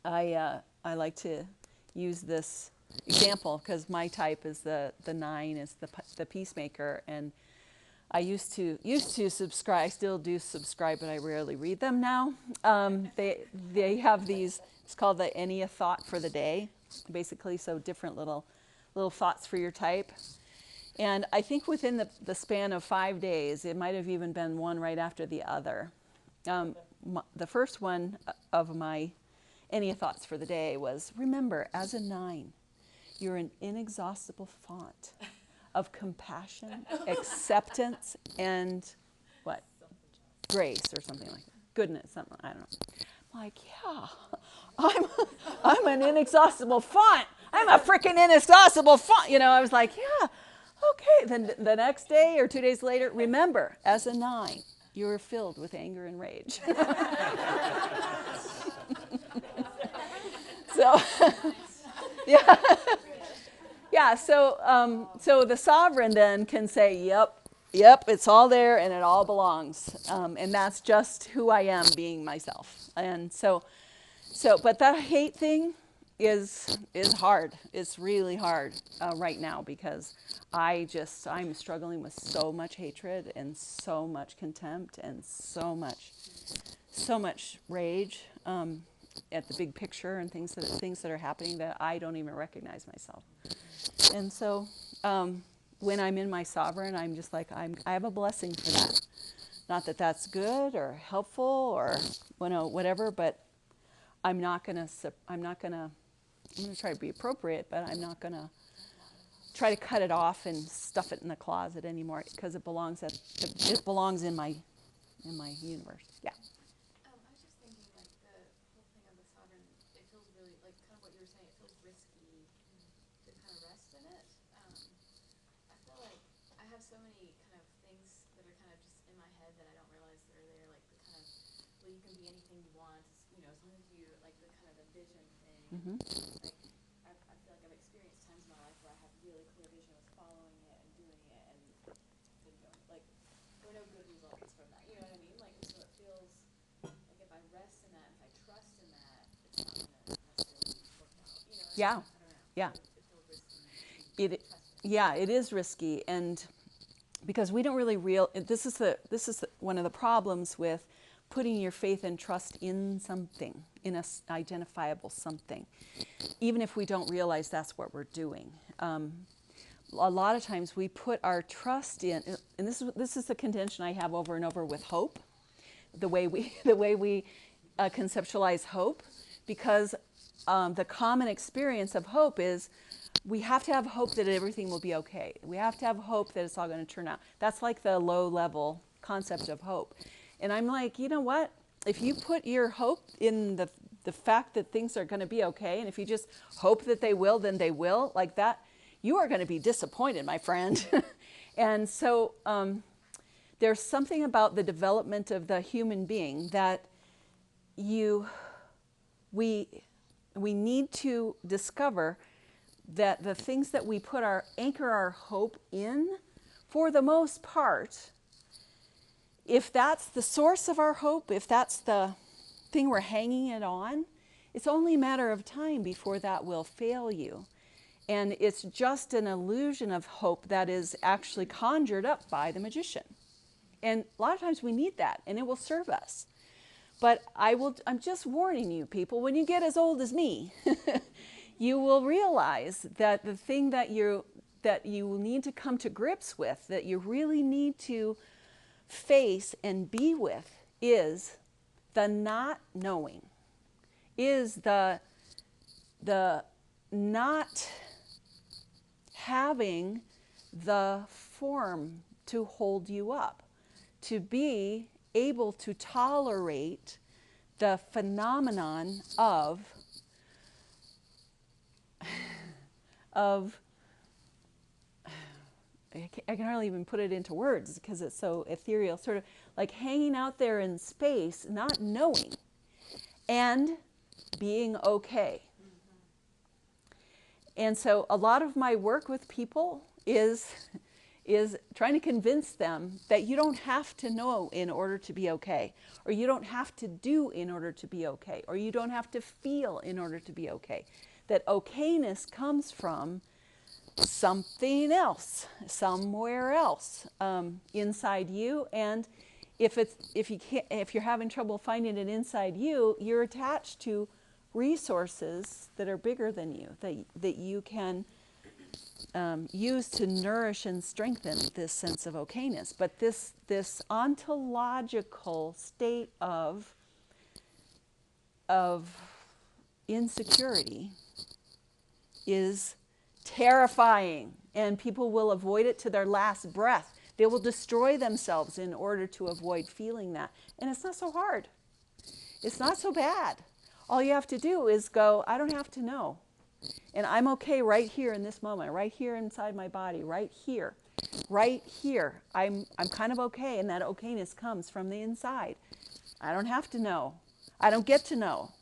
I like to use this example because my type is the 9 is the peacemaker, and I used to subscribe. I still do subscribe, but I rarely read them now. They have these. It's called the Ennea thought for the day, basically. So different little thoughts for your type. And I think within the span of 5 days, it might have even been one right after the other. The first one of my Ennea thoughts for the day was, remember, as a 9, you're an inexhaustible font of compassion, acceptance, and what? Grace or something like that. Goodness, something, I don't know. I'm like, yeah, I'm an inexhaustible font. I'm a freaking inexhaustible font. I was like, yeah, okay. Then the next day or 2 days later, remember, as a 9, you're filled with anger and rage. So, yeah. Yeah, so the sovereign then can say, yep, it's all there and it all belongs. And that's just who I am, being myself. And so, but that hate thing, is hard. It's really hard right now because I'm struggling with so much hatred and so much contempt and so much rage at the big picture and things that are happening that I don't even recognize myself. And so when I'm in my sovereign, I'm just like I have a blessing for that. Not that that's good or helpful or whatever, but I'm going to try to be appropriate, but I'm not going to try to cut it off and stuff it in the closet anymore because it belongs in my universe. Yeah. I was just thinking, like, the whole thing of the sovereign, it feels really, like, kind of what you were saying, it feels risky to kind of rest in it. I feel like I have so many kind of things that are kind of just in my head that I don't realize that are there, like the kind of, well, you can be anything you want, as long as you, like, the kind of the vision thing. Mm-hmm. Like, I feel like I've experienced times in my life where I have really clear vision, was following it and doing it, and didn't go, like, there were no good results from that, you know what I mean? Like, and so it feels like if I rest in that, if I trust in that, it's not gonna necessarily work out, you know what I Yeah. mean? I don't know. Yeah. It feels risky to It, trust it. yeah, it is risky, and because we don't really this is one of the problems with putting your faith and trust in something, in a identifiable something, even if we don't realize that's what we're doing. A lot of times we put our trust in, and this is the contention I have over and over with hope, the way we conceptualize hope, because the common experience of hope is we have to have hope that everything will be okay. We have to have hope that it's all going to turn out. That's like the low level concept of hope. And I'm like, you know what? If you put your hope in the fact that things are going to be okay, and if you just hope that they will, then they will, like that, you are going to be disappointed, my friend. And so there's something about the development of the human being that we need to discover that the things that we anchor our hope in, for the most part, if that's the source of our hope, if that's the thing we're hanging it on, it's only a matter of time before that will fail you. And it's just an illusion of hope that is actually conjured up by the magician. And a lot of times we need that, and it will serve us. But I'm just warning you, people, when you get as old as me, you will realize that the thing that you need to come to grips with, that you really need to face and be with, is the not knowing, is the not having the form to hold you up, to be able to tolerate the phenomenon of I can hardly even put it into words because it's so ethereal, sort of like hanging out there in space, not knowing, and being okay. And so a lot of my work with people is trying to convince them that you don't have to know in order to be okay, or you don't have to do in order to be okay, or you don't have to feel in order to be okay. That okayness comes from something else, somewhere else inside you. And if you're having trouble finding it inside you, you're attached to resources that are bigger than you, that you can use to nourish and strengthen this sense of okayness. But this ontological state of insecurity is terrifying, and people will avoid it to their last breath. They will destroy themselves in order to avoid feeling that. And it's not so hard. It's not so bad. All you have to do is go, I don't have to know. And I'm okay right here in this moment, right here inside my body, right here. Right here. I'm kind of okay, and that okayness comes from the inside. I don't have to know. I don't get to know.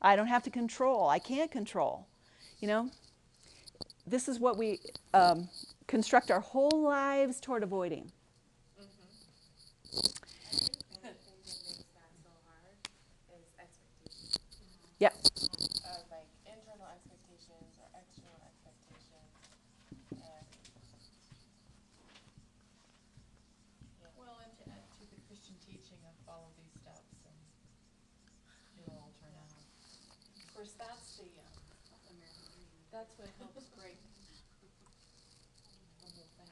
I don't have to control. I can't control. You know? This is what we construct our whole lives toward avoiding. I think one thing that makes that so hard is expectation. Yeah. Like internal Christian teaching of follow these steps and it'll all turn out. Of course, that's the American dream. That's what helps break the whole thing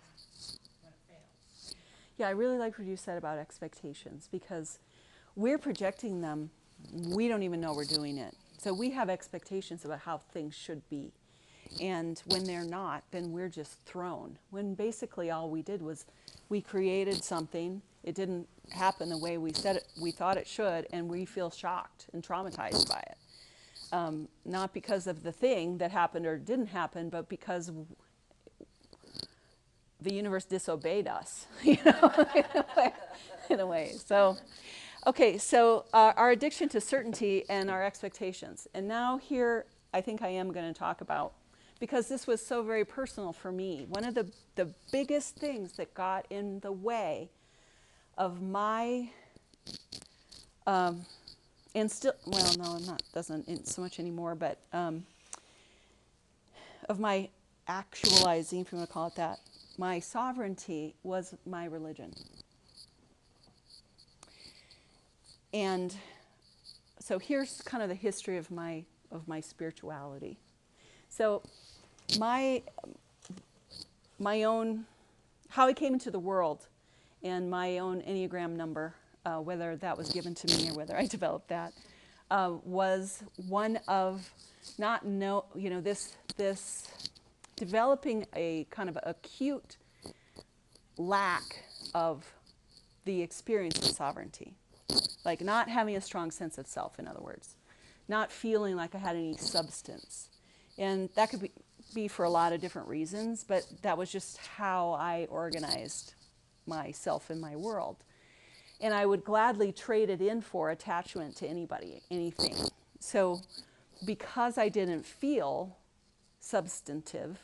when it fails. Yeah, I really like what you said about expectations, because we're projecting them. We don't even know we're doing it. So we have expectations about how things should be. And when they're not, then we're just thrown. When basically all we did was we created something, it didn't happen the way we said it, we thought it should, and we feel shocked and traumatized by it. Not because of the thing that happened or didn't happen, but because the universe disobeyed us, you know, in a way. So, okay, so our addiction to certainty and our expectations. And now here, I think I am going to talk about, because this was so very personal for me, one of the biggest things that got in the way of my, and still, well, no, I'm not, doesn't so much anymore, but of my actualizing, if you want to call it that, my sovereignty was my religion. And so here's kind of the history of my spirituality. So my own, how I came into the world and my own Enneagram number, whether that was given to me or whether I developed that, was one of this developing a kind of acute lack of the experience of sovereignty. Like not having a strong sense of self, in other words. Not feeling like I had any substance. And that could be for a lot of different reasons, but that was just how I organized myself in my world. And I would gladly trade it in for attachment to anybody, anything. So because I didn't feel substantive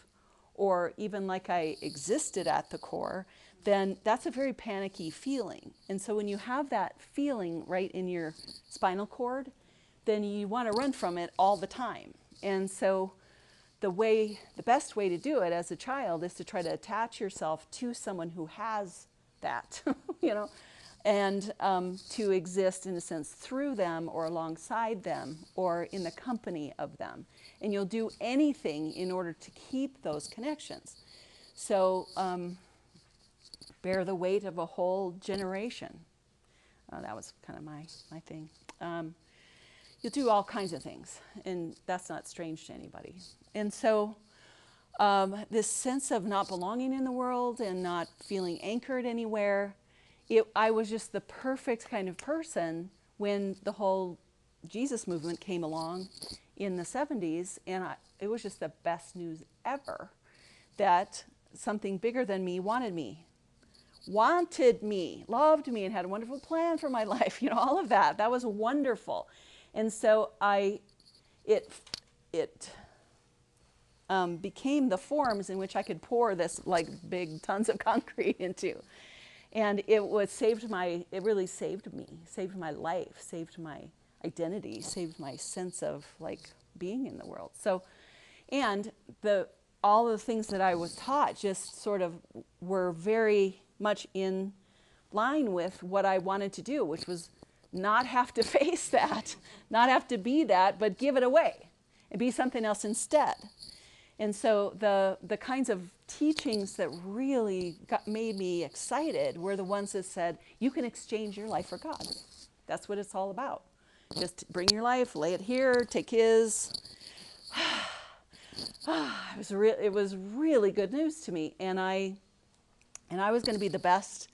or even like I existed at the core, then that's a very panicky feeling. And so when you have that feeling right in your spinal cord, then you want to run from it all the time. And so the best way to do it as a child is to try to attach yourself to someone who has that, you know, and to exist in a sense through them or alongside them or in the company of them. And you'll do anything in order to keep those connections. So bear the weight of a whole generation. That was kind of my thing. You'll do all kinds of things, and that's not strange to anybody. And so this sense of not belonging in the world and not feeling anchored anywhere, I was just the perfect kind of person when the whole Jesus movement came along in the 70s, and it was just the best news ever that something bigger than me wanted me, loved me, and had a wonderful plan for my life, you know, all of that. That was wonderful. And so it became the forms in which I could pour this like big tons of concrete into. And it really saved me, saved my life, saved my identity, saved my sense of like being in the world. So, and all the things that I was taught just sort of were very much in line with what I wanted to do, which was not have to face that, not have to be that, but give it away and be something else instead. And so the kinds of teachings that really made me excited were the ones that said, you can exchange your life for God. That's what it's all about. Just bring your life, lay it here, take his. It was really good news to me. And I was going to be the best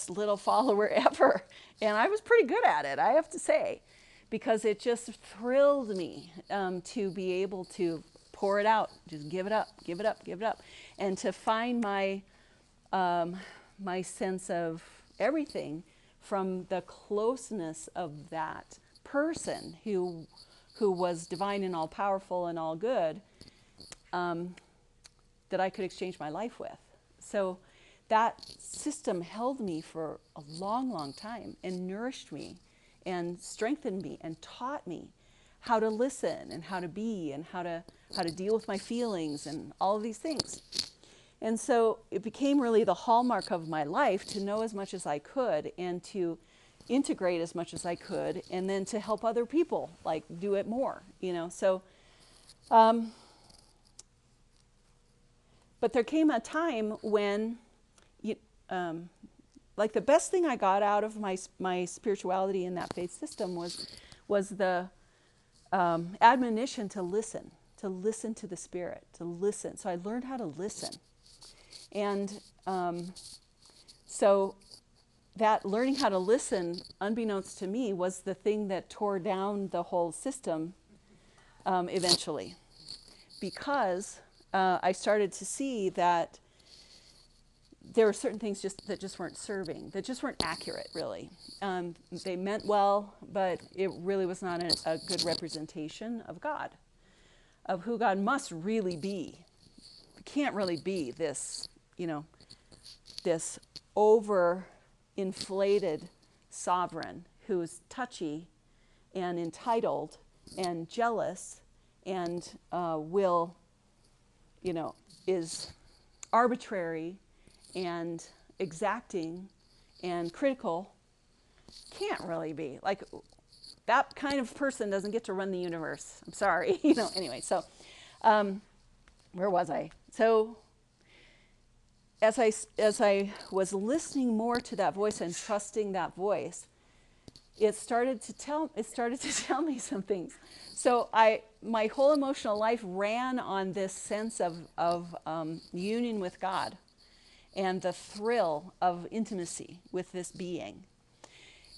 little follower ever. And I was pretty good at it, I have to say, because it just thrilled me to be able to pour it out, just give it up, give it up, give it up, and to find my sense of everything from the closeness of that person who was divine and all powerful and all good, that I could exchange my life with. So that system held me for a long, long time and nourished me and strengthened me and taught me how to listen and how to be and how to deal with my feelings and all of these things. And so it became really the hallmark of my life to know as much as I could and to integrate as much as I could, and then to help other people like do it more, you know. So, but there came a time when, like the best thing I got out of my spirituality in that faith system was the admonition to listen to the Spirit, to listen. So I learned how to listen, and so that learning how to listen, unbeknownst to me, was the thing that tore down the whole system eventually, because I started to see that there were certain things that just weren't serving, that just weren't accurate, really. They meant well, but it really was not a good representation of God, of who God must really be. It can't really be this, this over-inflated sovereign who's touchy and entitled and jealous and is arbitrary and exacting and critical. Can't really be. Like, that kind of person doesn't get to run the universe. I'm sorry. Anyway, so where was I? So as I was listening more to that voice and trusting that voice, it started to tell me some things. So my whole emotional life ran on this sense of union with God and the thrill of intimacy with this being.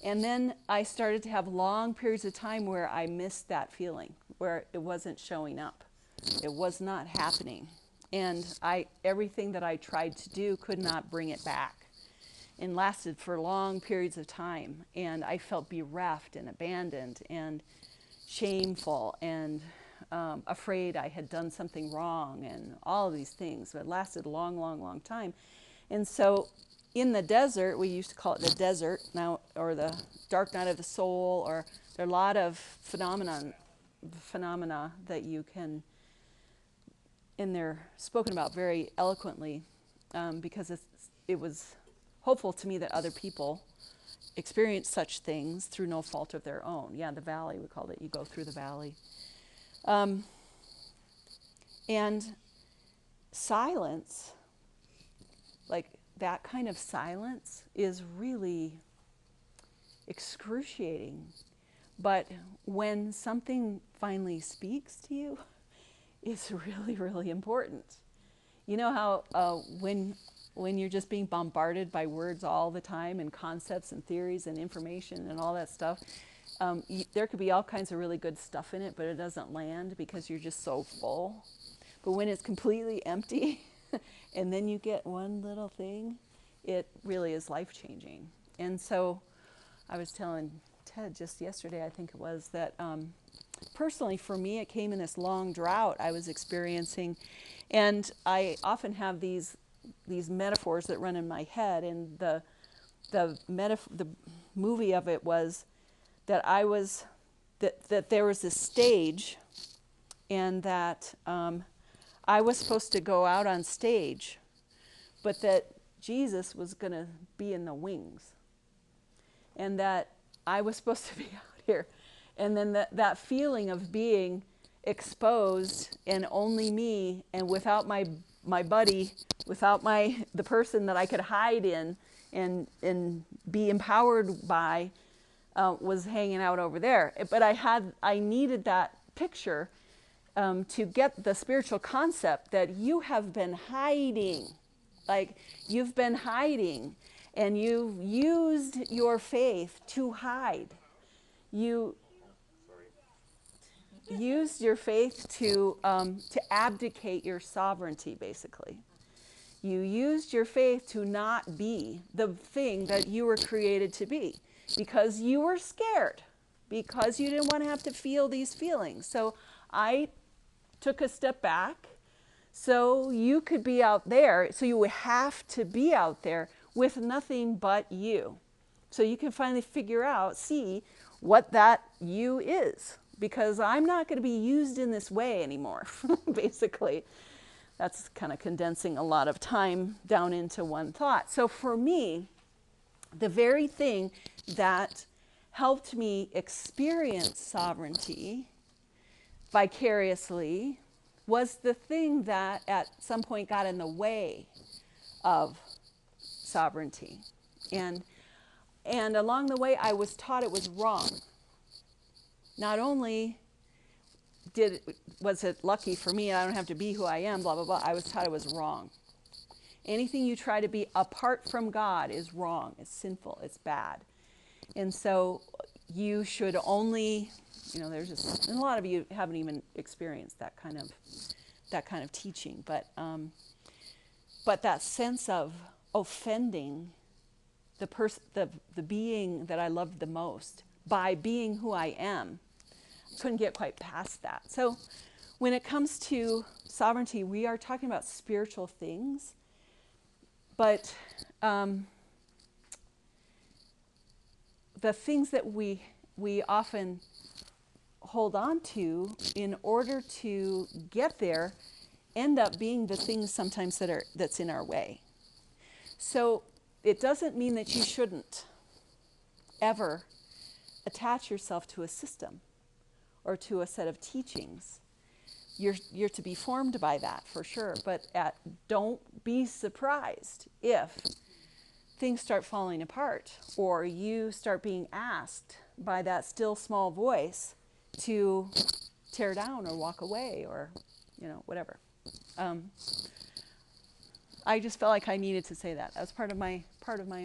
And then I started to have long periods of time where I missed that feeling, where it wasn't showing up. It was not happening. And everything that I tried to do could not bring it back, and lasted for long periods of time. And I felt bereft and abandoned and shameful and afraid I had done something wrong and all of these things. But it lasted a long, long, long time. And so in the desert, we used to call it the desert now, or the dark night of the soul, or there are a lot of phenomena that you can, and they're spoken about very eloquently, because it was hopeful to me that other people experience such things through no fault of their own. Yeah, the valley, we called it. You go through the valley. And silence, like that kind of silence, is really excruciating. But when something finally speaks to you, it's really, really important. You know how when you're just being bombarded by words all the time, and concepts and theories and information and all that stuff, there could be all kinds of really good stuff in it, but it doesn't land because you're just so full. But when it's completely empty and then you get one little thing, it really is life-changing. And so I was telling Ted just yesterday, I think it was, that personally for me, it came in this long drought I was experiencing. And I often have these metaphors that run in my head, and the movie of it was that that there was this stage, and that I was supposed to go out on stage, but that Jesus was going to be in the wings, and that I was supposed to be out here. And then that feeling of being exposed and only me, and without my buddy, without the person that I could hide in and be empowered by, was hanging out over there. But I needed that picture to get the spiritual concept that you have been hiding. Like, you've been hiding, and you've used your faith to hide. You used your faith to abdicate your sovereignty, basically. You used your faith to not be the thing that you were created to be, because you were scared, because you didn't want to have to feel these feelings. So I took a step back so you could be out there, so you would have to be out there with nothing but you. So you can finally see what that you is, because I'm not going to be used in this way anymore, basically. That's kind of condensing a lot of time down into one thought. So for me, the very thing that helped me experience sovereignty vicariously was the thing that at some point got in the way of sovereignty. And along the way, I was taught it was wrong. Not only was it lucky for me, I don't have to be who I am, blah, blah, blah, I was taught it was wrong. Anything you try to be apart from God is wrong, it's sinful, it's bad. And so you should only, there's just, and a lot of you haven't even experienced that kind of teaching, but that sense of offending the being that I loved the most by being who I am, couldn't get quite past that. So when it comes to sovereignty, we are talking about spiritual things, but the things that we often hold on to in order to get there end up being the things sometimes that's in our way. So it doesn't mean that you shouldn't ever attach yourself to a system or to a set of teachings. You're to be formed by that for sure, but don't be surprised if things start falling apart or you start being asked by that still small voice to tear down or walk away or whatever. I just felt like I needed to say that. That was part of my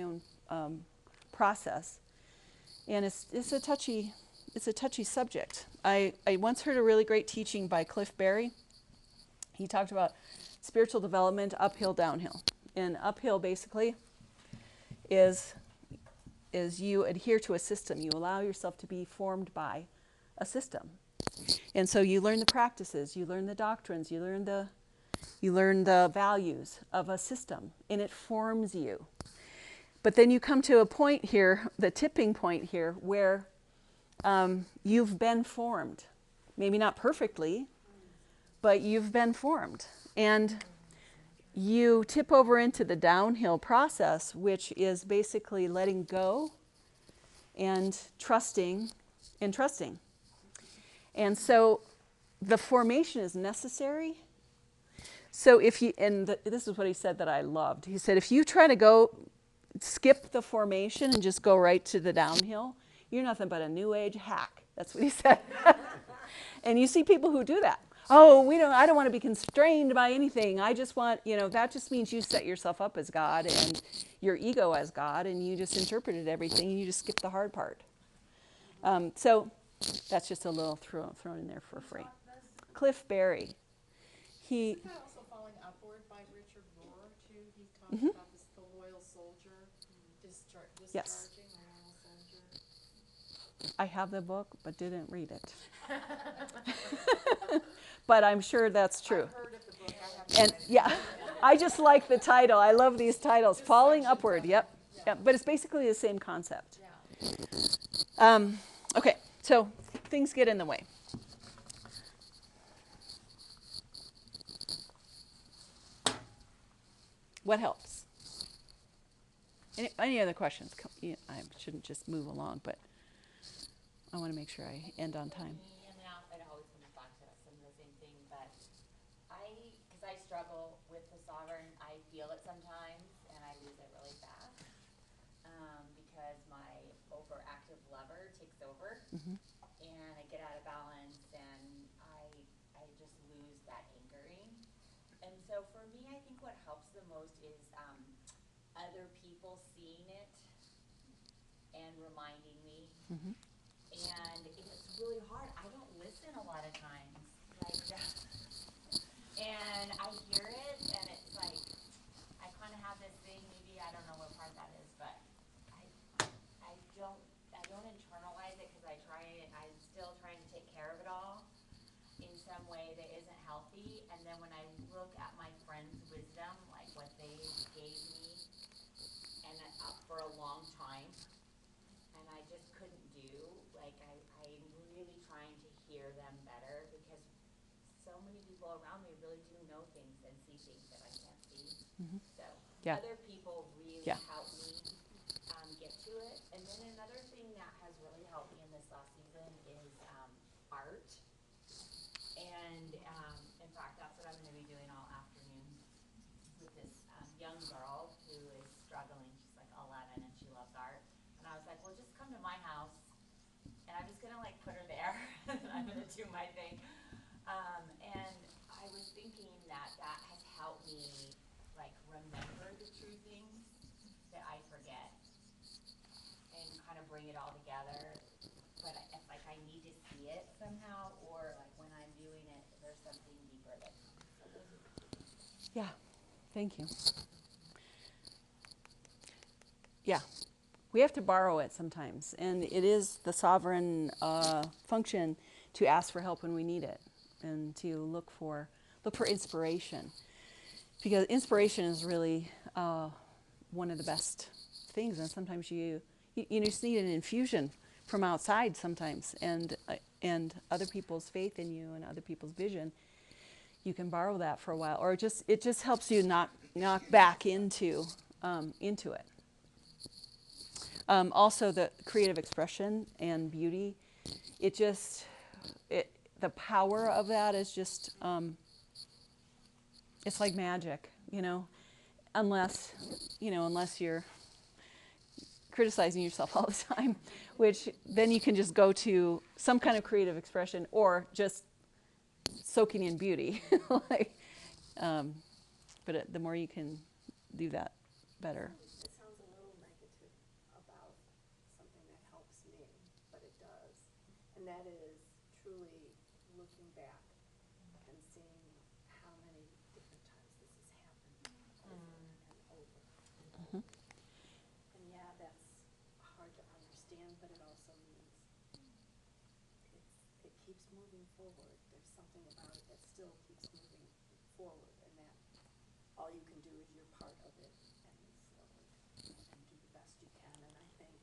own process, and it's a touchy subject. I once heard a really great teaching by Cliff Barry. He talked about spiritual development, uphill, downhill, and uphill basically is you adhere to a system. You allow yourself to be formed by a system, and so you learn the practices, you learn the doctrines, you learn the values of a system, and it forms you. But then you come to a point here, the tipping point here, where you've been formed. Maybe not perfectly, but you've been formed. And you tip over into the downhill process, which is basically letting go and trusting and trusting. And so the formation is necessary. So this is what he said that I loved. He said, if you try to skip the formation and just go right to the downhill, you're nothing but a new age hack. That's what he said. And you see people who do that. Oh, I don't want to be constrained by anything. I just want, that just means you set yourself up as God and your ego as God, and you just interpreted everything and you just skipped the hard part. So that's just a little thrown in there for free. Cliff Barry. Isn't that also Falling Upward by Richard Rohr, too? He talks about the loyal soldier, discharging Yes. the loyal soldier. I have the book, but didn't read it. But I'm sure that's true. I've heard of the book, I haven't And read it. yeah, I just like the title. I love these titles. Falling Upward. Yep. Yep. But it's basically the same concept. Yeah. Okay, so things get in the way. What helps? Any other questions? I shouldn't just move along, but I want to make sure I end on time. It always comes back to some of the same thing, but because I struggle with the sovereign, I feel it sometimes, and I lose it really fast, because my overactive lover takes over, and I get out of balance, and I just lose that anchoring. And so for me, I think what helps the most is other people seeing it and reminding me. And it's really hard. I don't listen a lot of times. And I hear it, and it's like, I kind of have this thing, maybe, I don't know what part that is, but I don't internalize it because I'm still trying to take care of it all in some way that isn't healthy. And then when I look at my friends' wisdom, like what they gave me, and for a long time, and I just couldn't do, like I'm really trying to hear them better, because so many people around me really do know things and see So Yeah. other people really Yeah. help me get to it. And then another thing that has really helped me in this last season is art. And in fact, that's what I'm going to be doing all afternoon with this young girl who is struggling. She's like 11 and she loves art. And I was like, well, just come to my house and I'm just going to like put her there and I'm going to do my thing. And I was thinking that that has helped me like remember the true things that I forget and kind of bring it all together. But if like I need to see it somehow, or like when I'm doing it, there's something deeper that comes. So those are the two things. Yeah, thank you. Yeah, we have to borrow it sometimes, and it is the sovereign function to ask for help when we need it, and to look for inspiration, because inspiration is really one of the best things. And sometimes you just need an infusion from outside sometimes, and other people's faith in you and other people's vision. You can borrow that for a while, or it just helps you knock back into it. Also, the creative expression and beauty, the power of that is just, it's like magic, unless you're criticizing yourself all the time, which then you can just go to some kind of creative expression or just soaking in beauty. But the more you can do that, better. It sounds a little negative about something that helps me, but it does. And that is truly looking back and seeing how many different times this has happened over and over. And yeah, that's hard to understand, but it also means it keeps moving forward. There's something about it that still keeps moving forward, and that all you can do is your part of it and move forward and do the best you can. And I think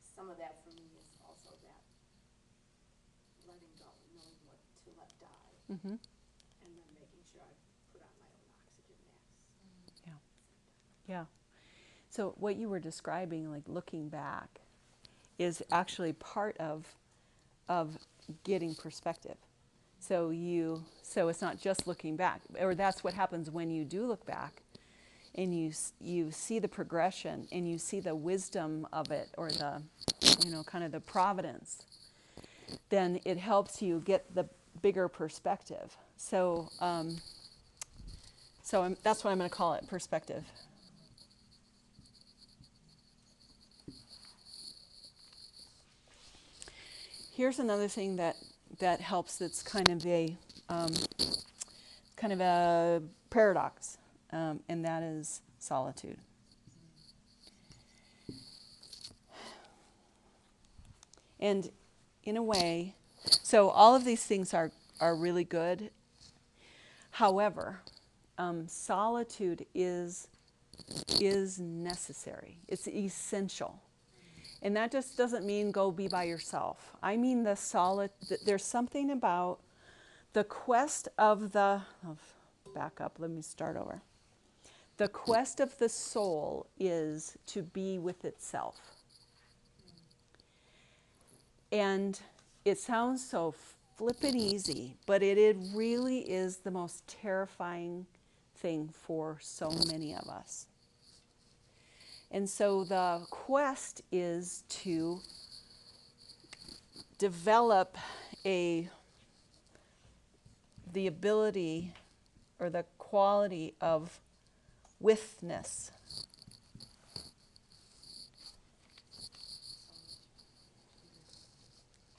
some of that for me is also that letting go, knowing what to let die, Mm-hmm. and then making sure I put on my own oxygen mask. Yeah. Yeah. So what you were describing, like looking back, is actually part of getting perspective. So it's not just looking back, or that's what happens when you do look back, and you see the progression and you see the wisdom of it, or the kind of the providence. Then it helps you get the bigger perspective. So that's what I'm going to call it, perspective. Here's another thing that helps. That's kind of a paradox, and that is solitude. And in a way, so all of these things are really good. However, solitude is necessary. It's essential. And that just doesn't mean go be by yourself. I mean there's something about the quest of back up, let me start over. The quest of the soul is to be with itself. And it sounds so flippin' easy, but it really is the most terrifying thing for so many of us. And so the quest is to develop the ability or the quality of withness.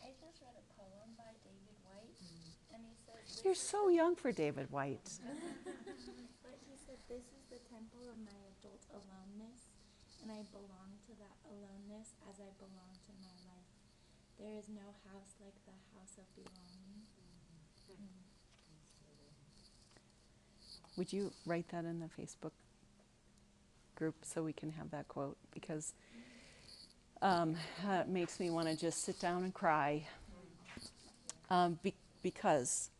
I just read a poem by David White, and he said, You're so young for David White. but he said, "This is the temple of my adult aloneness, and I belong to that aloneness as I belong to my life. There is no house like the house of belonging." Would you write that in the Facebook group so we can have that quote? Because it makes me want to just sit down and cry. Because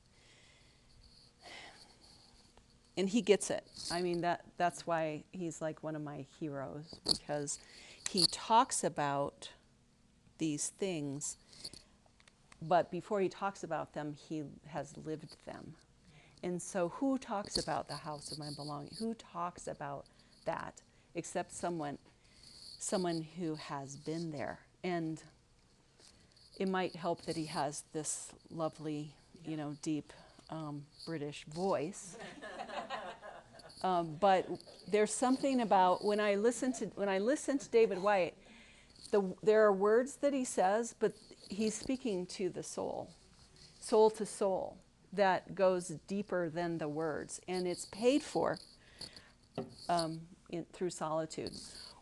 and he gets it. I mean, that's why he's like one of my heroes, because he talks about these things, but before he talks about them, he has lived them. And so who talks about the house of my belonging? Who talks about that except someone who has been there? And it might help that he has this lovely, deep British voice. But there's something about when I listen to David Whyte, there are words that he says, but he's speaking to the soul to soul, that goes deeper than the words, and it's paid for through solitude.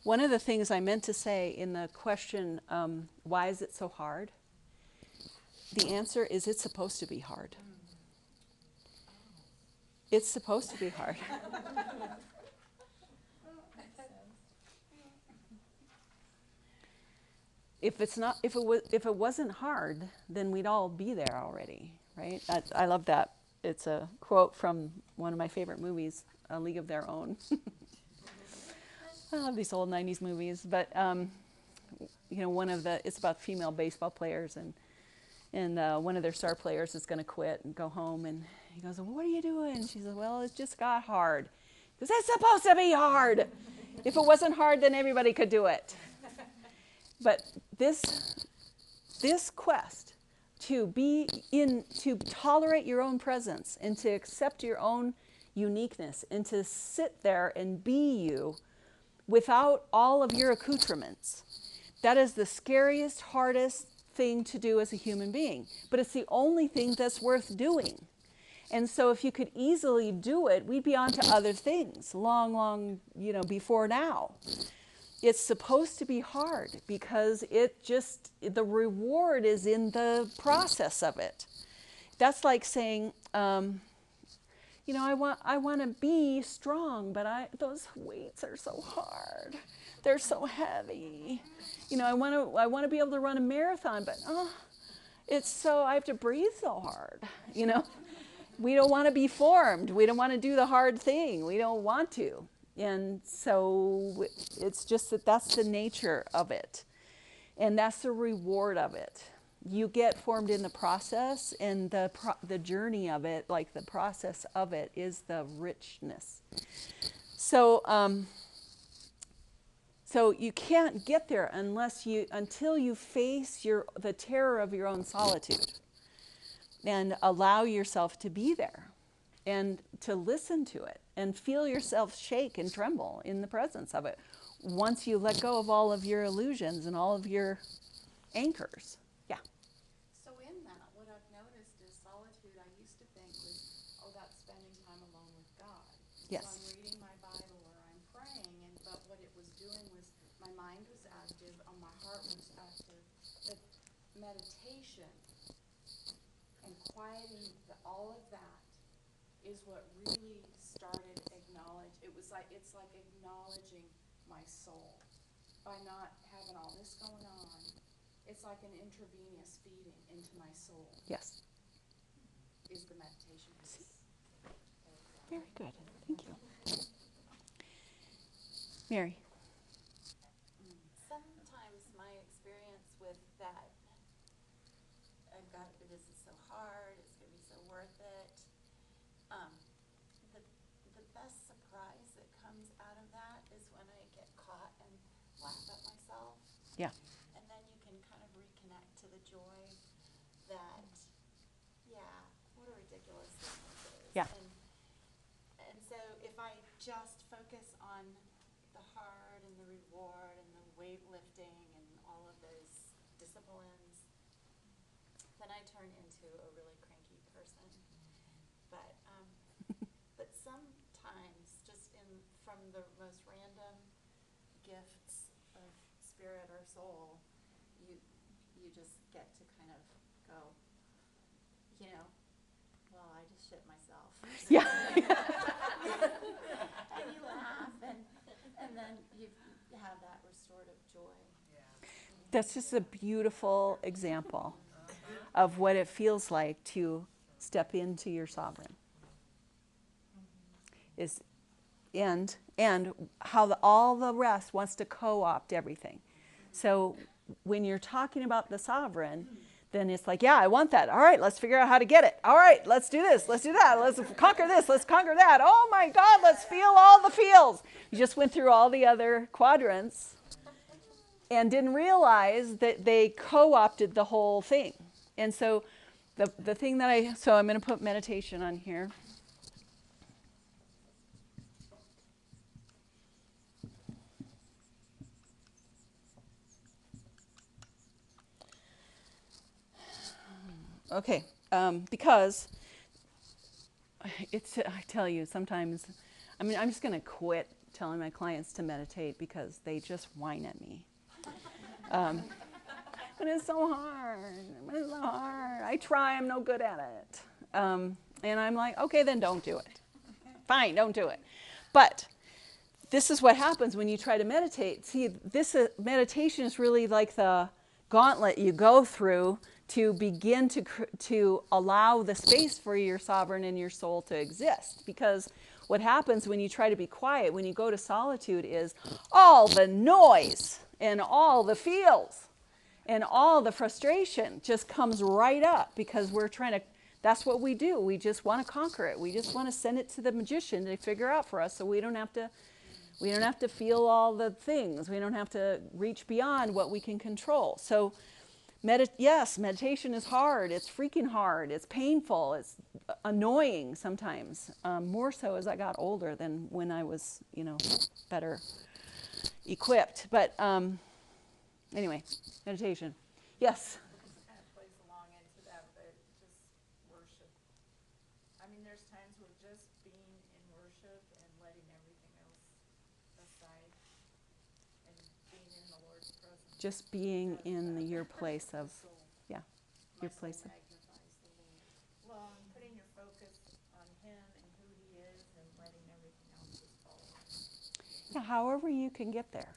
One of the things I meant to say in the question, why is it so hard? The answer is it's supposed to be hard. It's supposed to be hard. If it wasn't hard, then we'd all be there already, right? I love that. It's a quote from one of my favorite movies, A League of Their Own. I love these old 90s movies, but it's about female baseball players, and one of their star players is going to quit and go home, and he goes, well, what are you doing? She says, well, it just got hard. He goes, it's supposed to be hard. If it wasn't hard, then everybody could do it. But this quest to tolerate your own presence and to accept your own uniqueness and to sit there and be you without all of your accoutrements, that is the scariest, hardest thing to do as a human being. But it's the only thing that's worth doing. And so if you could easily do it, we'd be on to other things long, before now. It's supposed to be hard because the reward is in the process of it. That's like saying, I want to be strong, but those weights are so hard. They're so heavy. I want to be able to run a marathon, but I have to breathe so hard. We don't want to be formed. We don't want to do the hard thing. We don't want to. And so it's just that's the nature of it. And that's the reward of it. You get formed in the process, and the journey of it, like the process of it, is the richness. So you can't get there until you face the terror of your own solitude and allow yourself to be there and to listen to it and feel yourself shake and tremble in the presence of it once you let go of all of your illusions and all of your anchors. Yeah. So in that, what I've noticed is solitude, I used to think was, that's spending time alone with God. Yes. So I'm reading my Bible or I'm praying, but what it was doing was my mind was active, my heart was active. But meditation and quieting all of that is what really started it's like acknowledging my soul. By not having all this going on, it's like an intravenous feeding into my soul. Yes. Is the meditation piece. Very good. Thank you. Mary. Sometimes my experience with that, this is so hard, it's going to be so worth it. The best surprise that comes out of that is when I get caught and laugh at myself. Yeah. And then you can kind of reconnect to the joy that, what a ridiculous thing this is. Yeah. And so if I just focus on the hard and the reward and the weightlifting and all of those disciplines, then I turn into a really cranky person. But sometimes, just from the most random gifts of spirit or soul, you just get to kind of go, well, I just shit myself. Yeah. And you laugh, and then you have that restorative joy. That's just a beautiful example of what it feels like to step into your sovereign. is and how all the rest wants to co-opt everything. So when you're talking about the sovereign, then it's like, yeah, I want that. All right, let's figure out how to get it. All right, let's do this. Let's do that. Let's conquer this. Let's conquer that. Oh my God, let's feel all the feels. You just went through all the other quadrants and didn't realize that they co-opted the whole thing. And so the thing that so I'm going to put meditation on here. Okay, because I tell you, sometimes, I mean, I'm just going to quit telling my clients to meditate because they just whine at me. But it's so hard. It's so hard. I try, I'm no good at it. And I'm like, okay, then don't do it. Fine, don't do it. But this is what happens when you try to meditate. See, this meditation is really like the gauntlet you go through to begin to allow the space for your sovereign and your soul to exist. Because what happens when you try to be quiet, when you go to solitude, is all the noise and all the feels and all the frustration just comes right up, because we're trying to, that's what we do. We just want to conquer it. We just want to send it to the magician to figure out for us, so we don't have to feel all the things. We don't have to reach beyond what we can control. So yes, meditation is hard. It's freaking hard. It's painful. It's annoying sometimes, more so as I got older than when I was, better equipped. But anyway, meditation. Yes? This kind of plays along into that, but just worship. I mean, there's times where just being in worship and letting everything else aside and being in the Lord's presence. Just being in your place of, your place of. Magnifies the Lord. Well, and putting your focus on Him and who He is and letting everything else just fall away. Yeah, however you can get there,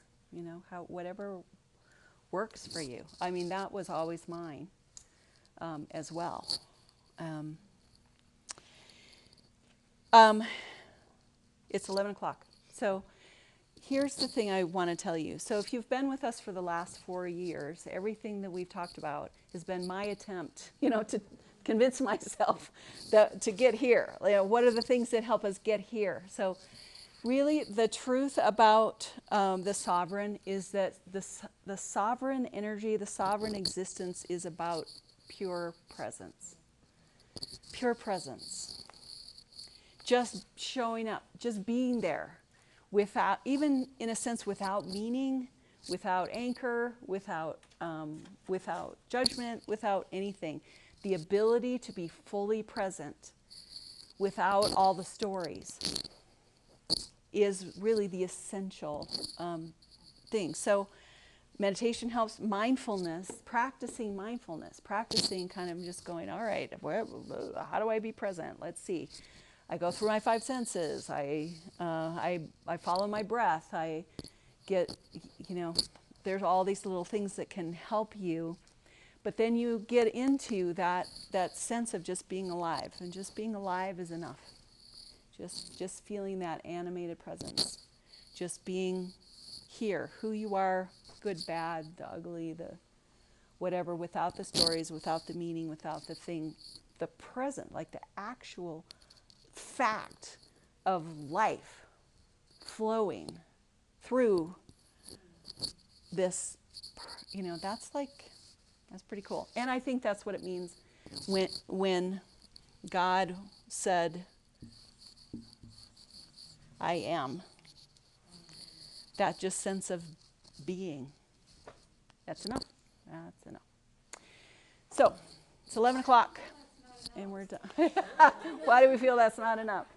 whatever works for you. I mean, that was always mine as well. It's 11 o'clock. So here's the thing I want to tell you. So if you've been with us for the last 4 years, everything that we've talked about has been my attempt, to convince myself to get here. What are the things that help us get here? So really, the truth about the sovereign is that the sovereign energy, the sovereign existence is about pure presence. Pure presence. Just showing up, just being there, without, even in a sense, without meaning, without anchor, without judgment, without anything. The ability to be fully present without all the stories is really the essential thing. So meditation helps. Mindfulness, practicing kind of just going, all right, how do I be present? Let's see. I go through my 5 senses. I follow my breath. I get, there's all these little things that can help you. But then you get into that sense of just being alive. And just being alive is enough. Just feeling that animated presence. Just being here, who you are, good, bad, the ugly, the whatever, without the stories, without the meaning, without the thing. The present, like the actual fact of life flowing through this, that's pretty cool. And I think that's what it means when God said, I am. That just sense of being. That's enough. That's enough. So, it's 11 o'clock. And we're done. Why do we feel that's not enough?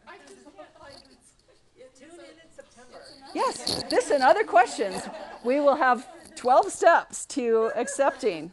Tune in September. Yes, this and other questions. We will have 12 steps to accepting.